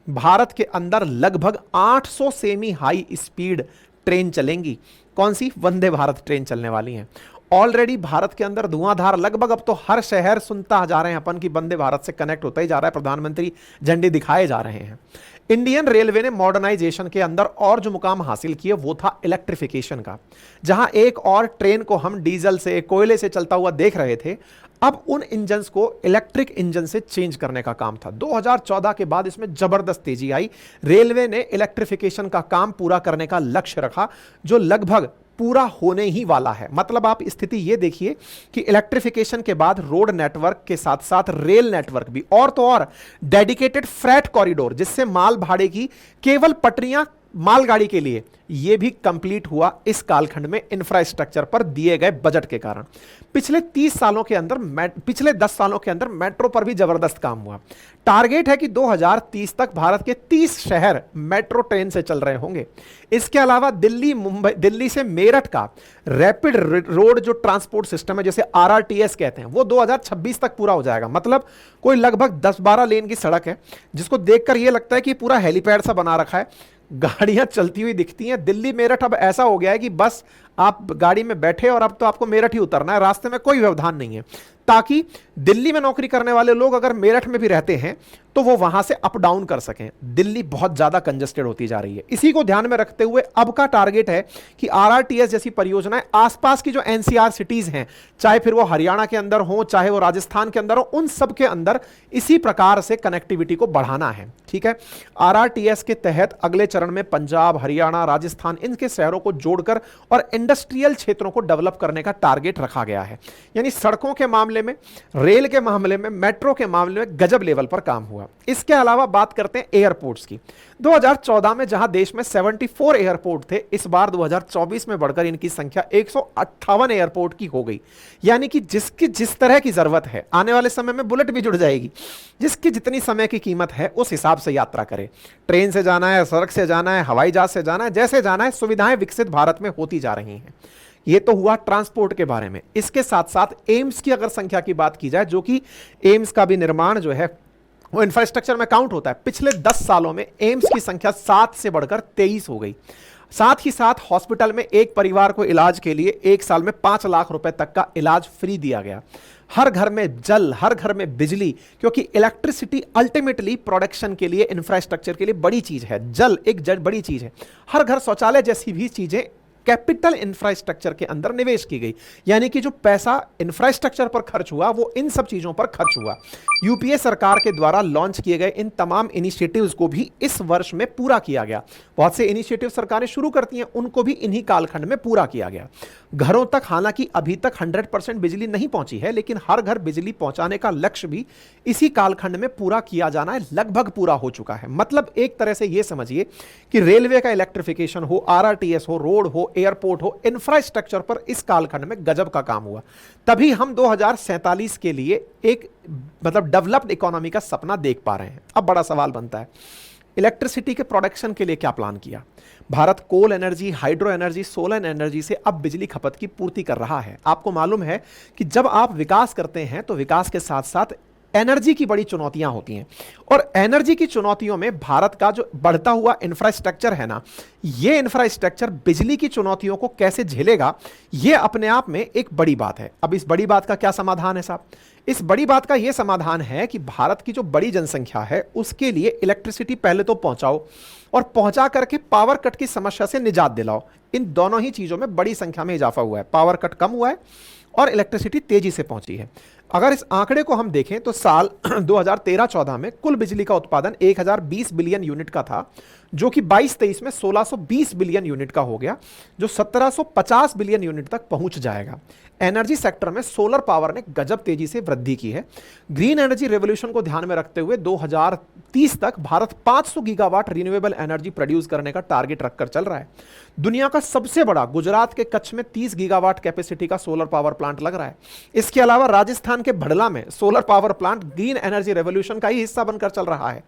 Speaker 1: भारत के अंदर लगभग 800 सेमी हाई स्पीड ट्रेन चलेंगी। कौन सी? वंदे भारत ट्रेन चलने वाली हैं। ऑलरेडी भारत के अंदर धुआंधार लगभग अब तो हर शहर सुनता जा रहे हैं अपन की वंदे भारत से कनेक्ट होता ही जा रहा है, प्रधानमंत्री झंडे दिखाए जा रहे हैं। इंडियन रेलवे ने मॉडर्नाइजेशन के अंदर और जो मुकाम हासिल किए वो था इलेक्ट्रिफिकेशन का। जहां एक और ट्रेन को हम डीजल से, कोयले से चलता हुआ देख रहे थे, अब उन इंजन्स को इलेक्ट्रिक इंजन से चेंज करने का काम था। 2014 के बाद इसमें जबरदस्त तेजी आई। रेलवे ने इलेक्ट्रिफिकेशन का काम पूरा करने का लक्ष्य रखा, जो लगभग पूरा होने ही वाला है। मतलब आप स्थिति ये देखिए कि इलेक्ट्रिफिकेशन के बाद रोड नेटवर्क के साथ साथ रेल नेटवर्क भी, और तो और डेडिकेटेड फ्रेट कॉरिडोर, जिससे माल भाड़े की केवल पटरियां मालगाड़ी के लिए, यह भी कंप्लीट हुआ इस कालखंड में इंफ्रास्ट्रक्चर पर दिए गए बजट के कारण। पिछले 10 सालों के अंदर मेट्रो पर भी जबरदस्त काम हुआ। टारगेट है कि 2030 तक भारत के 30 शहर मेट्रो ट्रेन से चल रहे होंगे। इसके अलावा दिल्ली से मेरठ का रैपिड रोड जो ट्रांसपोर्ट सिस्टम है, जैसे RRTS कहते हैं, वो 2026 तक पूरा हो जाएगा। मतलब कोई लगभग 10-12 लेन की सड़क है, जिसको देखकर यह लगता है कि पूरा हेलीपैड सा बना रखा है, गाड़ियां चलती हुई दिखती हैं। दिल्ली मेरठ अब ऐसा हो गया है कि बस आप गाड़ी में बैठे और अब तो आपको मेरठ ही उतरना है, रास्ते में कोई व्यवधान नहीं है, ताकि दिल्ली में नौकरी करने वाले लोग अगर मेरठ में भी रहते हैं तो वो वहां से अप डाउन कर सकें। दिल्ली बहुत ज्यादा कंजेस्टेड होती जा रही है। इसी को ध्यान में रखते हुए अब का टारगेट है कि RRTS जैसी परियोजनाएं आसपास की जो NCR सिटीज हैं, चाहे फिर वो हरियाणा के अंदर हो, चाहे वो राजस्थान के अंदर हो, उन सब के अंदर इसी प्रकार से कनेक्टिविटी को बढ़ाना है। ठीक है, RRTS के तहत अगले चरण में पंजाब, हरियाणा, राजस्थान, इनके शहरों को जोड़कर और इंडस्ट्रियल क्षेत्रों को डेवलप करने का टारगेट रखा गया है। यानी सड़कों के मामले में, रेल के मामले में, मेट्रो के मामले में गजब लेवल पर काम हुआ। इसके अलावा बात करते हैं एयरपोर्ट्स की। 2014 में जहां देश में 74 एयरपोर्ट थे, इस बार 2024 में बढ़कर इनकी संख्या 158 एयरपोर्ट की हो गई। यानी कि जिसकी जिस तरह की जरूरत है, आने वाले समय में बुलेट भी जुड़ जाएगी, जिसकी जितनी समय की कीमत है उस हिसाब से यात्रा करे। ट्रेन से जाना है, सड़क से जाना है, हवाई जहाज से जाना है, जैसे जाना है, सुविधाएं विकसित भारत में होती जा रही हैं। ये तो हुआ ट्रांसपोर्ट के बारे में। इसके साथ साथ एम्स की अगर संख्या की बात की जाए, जो कि एम्स का भी निर्माण जो है वो इंफ्रास्ट्रक्चर में काउंट होता है, पिछले 10 सालों में एम्स की संख्या 7 से बढ़कर 23 हो गई। साथ ही साथ हॉस्पिटल में एक परिवार को इलाज के लिए 1 साल में 5 लाख रुपए तक का इलाज फ्री दिया गया। हर घर में जल, हर घर में बिजली, क्योंकि इलेक्ट्रिसिटी अल्टीमेटली प्रोडक्शन के लिए, इंफ्रास्ट्रक्चर के लिए बड़ी चीज है। जल एक बड़ी चीज है। हर घर शौचालय जैसी भी चीजें कैपिटल इंफ्रास्ट्रक्चर के अंदर निवेश की गई। यानी कि जो पैसा इंफ्रास्ट्रक्चर पर खर्च हुआ वो इन सब चीजों पर खर्च हुआ। यूपीए सरकार के द्वारा लॉन्च किए गए इन तमाम इनिशिएटिव्स को भी इस वर्ष में पूरा किया गया। बहुत से इनिशिएटिव सरकारें शुरू करती हैं, उनको भी इन्हीं कालखंड में पूरा किया गया। घरों तक हालांकि अभी तक 100% बिजली नहीं पहुंची है, लेकिन हर घर बिजली पहुंचाने का लक्ष्य भी इसी कालखंड में पूरा किया जाना है, लगभग पूरा हो चुका है। मतलब एक तरह से यह समझिए कि रेलवे का इलेक्ट्रिफिकेशन हो, RRTS हो, रोड हो, एयरपोर्ट हो, इंफ्रास्ट्रक्चर पर इस कालखंड में गजब का काम हुआ। तभी हम 2047 के लिए एक मतलब डेवलप्ड इकोनॉमी का सपना देख पा रहे हैं। अब बड़ा सवाल बनता है, इलेक्ट्रिसिटी के प्रोडक्शन के लिए क्या प्लान किया? Bharat coal energy, hydro energy, solar energy से अब बिजली खपत की पूर्ति कर रहा है। आपको मालूम है कि जब आप विकास करते हैं तो विकास के साथ साथ एनर्जी की बड़ी चुनौतियां होती हैं, और एनर्जी की चुनौतियों में भारत का जो बढ़ता हुआ इंफ्रास्ट्रक्चर है ना, ये इंफ्रास्ट्रक्चर बिजली की चुनौतियों को कैसे झेलेगा, ये अपने आप में एक बड़ी बात है। अब इस बड़ी बात का क्या समाधान है साहब? इस बड़ी बात का यह समाधान है कि भारत की जो बड़ी जनसंख्या है उसके लिए इलेक्ट्रिसिटी पहले तो पहुंचाओ, और पहुंचा करके पावर कट की समस्या से निजात दिलाओ। इन दोनों ही चीजों में बड़ी संख्या में इजाफा हुआ है, पावर कट कम हुआ है और इलेक्ट्रिसिटी तेजी से पहुंची है। अगर इस आंकड़े को हम देखें तो साल 2013-14 में कुल बिजली का उत्पादन 1020 बिलियन यूनिट का था, जो कि 22-23 में 1620 बिलियन यूनिट का हो गया, जो 1750 बिलियन यूनिट तक पहुंच जाएगा। एनर्जी सेक्टर में सोलर पावर ने गजब तेजी से वृद्धि की है। ग्रीन एनर्जी रेवोल्यूशन को ध्यान में रखते हुए 2030 तक Bharat 500 gigawatt renewable energy produce करने का टारगेट रखकर चल रहा है। दुनिया का सबसे बड़ा गुजरात के कच्छ में 30 गीगावाट कैपेसिटी का सोलर पावर प्लांट लग रहा है। इसके अलावा राजस्थान के भड़ला में solar power plant green energy revolution का ही हिस्सा बनकर चल रहा है।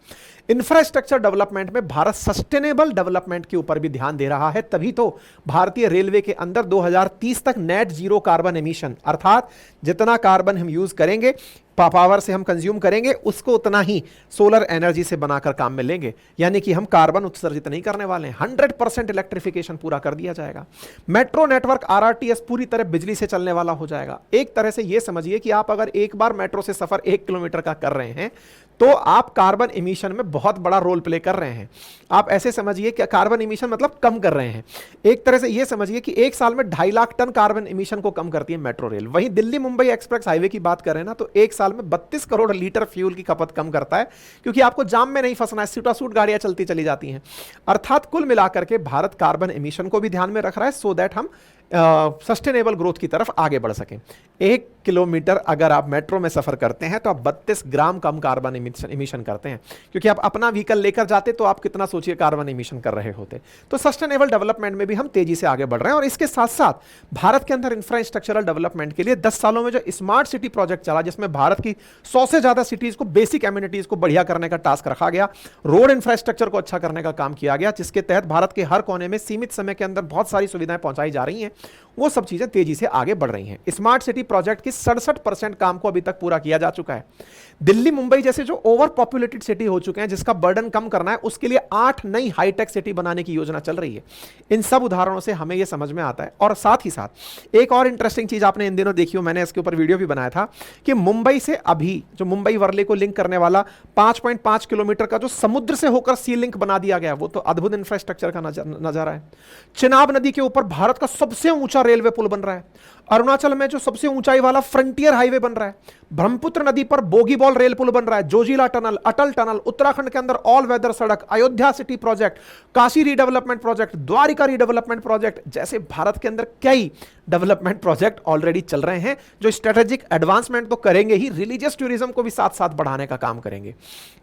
Speaker 1: इंफ्रास्ट्रक्चर डेवलपमेंट में भारत सस्टेनेबल डेवलपमेंट के ऊपर भी ध्यान दे रहा है। तभी तो भारतीय रेलवे के अंदर 2030 तक नेट जीरो कार्बन एमिशन, अर्थात जितना कार्बन हम यूज करेंगे, पावर से हम कंज्यूम करेंगे, उसको उतना ही सोलर एनर्जी से बनाकर काम में लेंगे। यानी कि हम कार्बन उत्सर्जित नहीं करने वाले हैं। 100% इलेक्ट्रिफिकेशन पूरा कर दिया जाएगा। मेट्रो नेटवर्क आरआरटीएस पूरी तरह बिजली से चलने वाला हो जाएगा। एक तरह से यह समझिए कि आप अगर एक बार मेट्रो से सफर 1 किलोमीटर का कर रहे हैं तो आप कार्बन इमिशन में बहुत बड़ा रोल प्ले कर रहे हैं। आप ऐसे समझिए कि कार्बन इमिशन मतलब कम कर रहे हैं। एक तरह से यह समझिए कि एक साल में 2.5 लाख टन कार्बन इमिशन को कम करती है मेट्रो रेल। वहीं दिल्ली मुंबई एक्सप्रेस हाईवे की बात करें ना, तो एक साल में 32 करोड़ लीटर फ्यूल की खपत कम करता है, क्योंकि आपको जाम में नहीं फंसना है, सूटासूट गाड़ियां चलती चली जाती हैं। अर्थात कुल मिलाकर के भारत कार्बन इमिशन को भी ध्यान में रख रहा है, सो दैट हम सस्टेनेबल ग्रोथ की तरफ आगे बढ़ सकें। 1 किलोमीटर अगर आप मेट्रो में सफर करते हैं तो आप 32 ग्राम कम कार्बन इमिशन करते हैं, क्योंकि आप अपना व्हीकल लेकर जाते तो आप कितना सोचिए कार्बन इमिशन कर रहे होते। तो सस्टेनेबल डेवलपमेंट में भी हम तेजी से आगे बढ़ रहे हैं। और इसके साथ साथ भारत के अंदर इंफ्रास्ट्रक्चरल डेवलपमेंट के लिए 10 सालों में जो स्मार्ट सिटी प्रोजेक्ट चला, जिसमें भारत की 100 से ज्यादा सिटीज को बेसिक एमिनिटीज को बढ़िया करने का टास्क रखा गया, रोड इंफ्रास्ट्रक्चर को अच्छा करने का काम किया गया, जिसके तहत भारत के हर कोने में सीमित समय के अंदर बहुत सारी सुविधाएं पहुंचाई जा रही हैं। वो सब चीजें तेजी से आगे बढ़ रही हैं। स्मार्ट सिटी प्रोजेक्ट की 67% काम को अभी तक पूरा किया जा चुका है। दिल्ली मुंबई जैसे जो ओवर पॉपुलेटेड सिटी हो चुके हैं, जिसका बर्डन कम करना है, उसके लिए 8 नई हाईटेक सिटी बनाने की योजना चल रही है। इन सब उदाहरणों से हमें यह समझ में आता है। और साथ ही साथ एक और इंटरेस्टिंग चीज आपने इन दिनों देखी हो, मैंने इसके ऊपर वीडियो भी बनाया था, कि मुंबई से अभी जो मुंबई वर्ले को लिंक करने वाला 5.5 किलोमीटर का जो समुद्र से होकर सी लिंक बना दिया गया, वो तो अद्भुत इंफ्रास्ट्रक्चर का नजारा है। चिनाब नदी के ऊपर भारत का सबसे ऊंचा रेलवे पुल बन रहा है। अरुणाचल में जो सबसे ऊंचाई वाला फ्रंटियर हाईवे बन रहा है। ब्रह्मपुत्र नदी पर बोगीबॉल रेल पुल बन रहा है। जोजिला टनल, अटल टनल, उत्तराखंड के अंदर ऑल वेदर सड़क, Ayodhya city project, Kashi redevelopment project, Dwarka redevelopment project, जैसे भारत के अंदर कई डेवलपमेंट प्रोजेक्ट ऑलरेडी चल रहे हैं, जो स्ट्रेटेजिक एडवांसमेंट तो करेंगे ही, रिलीजियस टूरिज्म को भी साथ साथ बढ़ाने का काम करेंगे।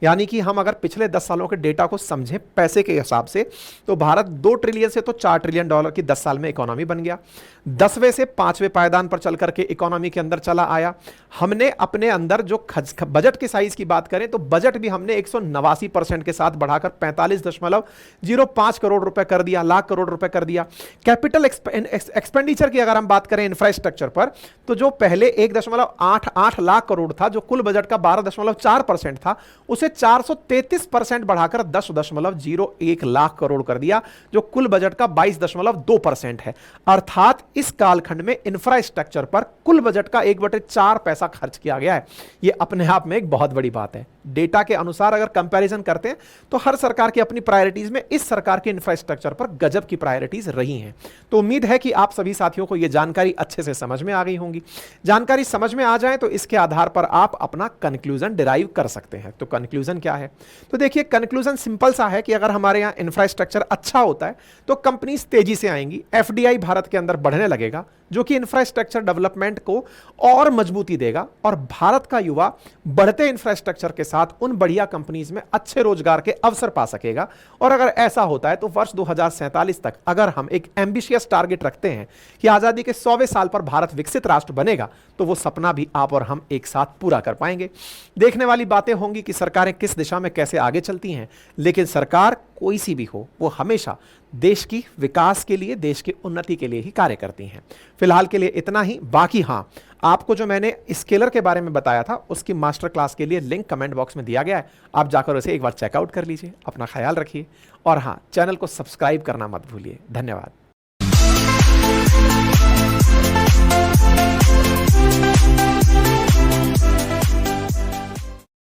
Speaker 1: यानी कि हम अगर पिछले 10 सालों के डेटा को समझें पैसे के हिसाब से, तो भारत 2 ट्रिलियन से तो 4 ट्रिलियन डॉलर की 10 साल में इकोनॉमी बन गया। 10वें से 5वें पायदान पर चल करके इकोनॉमी के अंदर चला आया। हमने अपने अंदर जो बजट के साइज की बात करें तो बजट भी हमने 189% के साथ बढ़ाकर 45.05 करोड़ रुपए कर दिया, लाख करोड़ रुपए कर दिया। कैपिटल एक्सपेंडिचर की अगर हम बात करें इंफ्रास्ट्रक्चर पर, तो जो पहले 1.88 लाख करोड़ था, जो कुल बजट का 12.4% था, उसे 433% बढ़ाकर 10.01 लाख करोड़ कर दिया, जो कुल बजट का 22.2% है। अर्थात इस कालखंड में इंफ्रास्ट्रक्चर पर कुल बजट का 1/4 पैसा खर्च किया गया है। यह अपने आप में एक बहुत बड़ी बात है। डेटा के अनुसार अगर कंपैरिजन करते हैं तो हर सरकार की अपनी प्रायोरिटीज में इस सरकार के इंफ्रास्ट्रक्चर पर गजब की प्रायोरिटीज रही हैं। तो उम्मीद है कि आप सभी साथियों को यह जानकारी अच्छे से समझ में आ गई होंगी। जानकारी समझ में आ जाए तो इसके आधार पर आप अपना कंक्लूजन डिराइव कर सकते हैं। तो कंक्लूजन क्या है? तो देखिए, कंक्लूजन सिंपल सा है कि अगर हमारे यहां इंफ्रास्ट्रक्चर अच्छा होता है तो कंपनीज तेजी से आएंगी, एफडीआई भारत के अंदर बढ़ने लगेगा, जो कि इंफ्रास्ट्रक्चर डेवलपमेंट को और मजबूती देगा, और भारत का युवा बढ़ते इंफ्रास्ट्रक्चर के साथ उन बढ़िया कंपनीज में अच्छे रोजगार के अवसर पा सकेगा। और अगर ऐसा होता है तो वर्ष 2047 तक अगर हम एक एम्बिशियस टारगेट रखते हैं कि आजादी के 100वें साल पर भारत विकसित राष्ट्र बनेगा, तो वो सपना भी आप और हम एक साथ पूरा कर पाएंगे। देखने वाली बातें होंगी कि सरकारें किस दिशा में कैसे आगे चलती हैं, लेकिन सरकार कोई सी भी हो वो हमेशा देश की विकास के लिए, देश की उन्नति के लिए ही कार्य करती हैं। फिलहाल के लिए इतना ही। बाकी हाँ, आपको जो मैंने स्केलर के बारे में बताया था उसकी मास्टर क्लास के लिए लिंक कमेंट बॉक्स में दिया गया है, आप जाकर उसे एक बार चेकआउट कर लीजिए। अपना ख्याल रखिए और हाँ, चैनल को सब्सक्राइब करना मत भूलिए। धन्यवाद।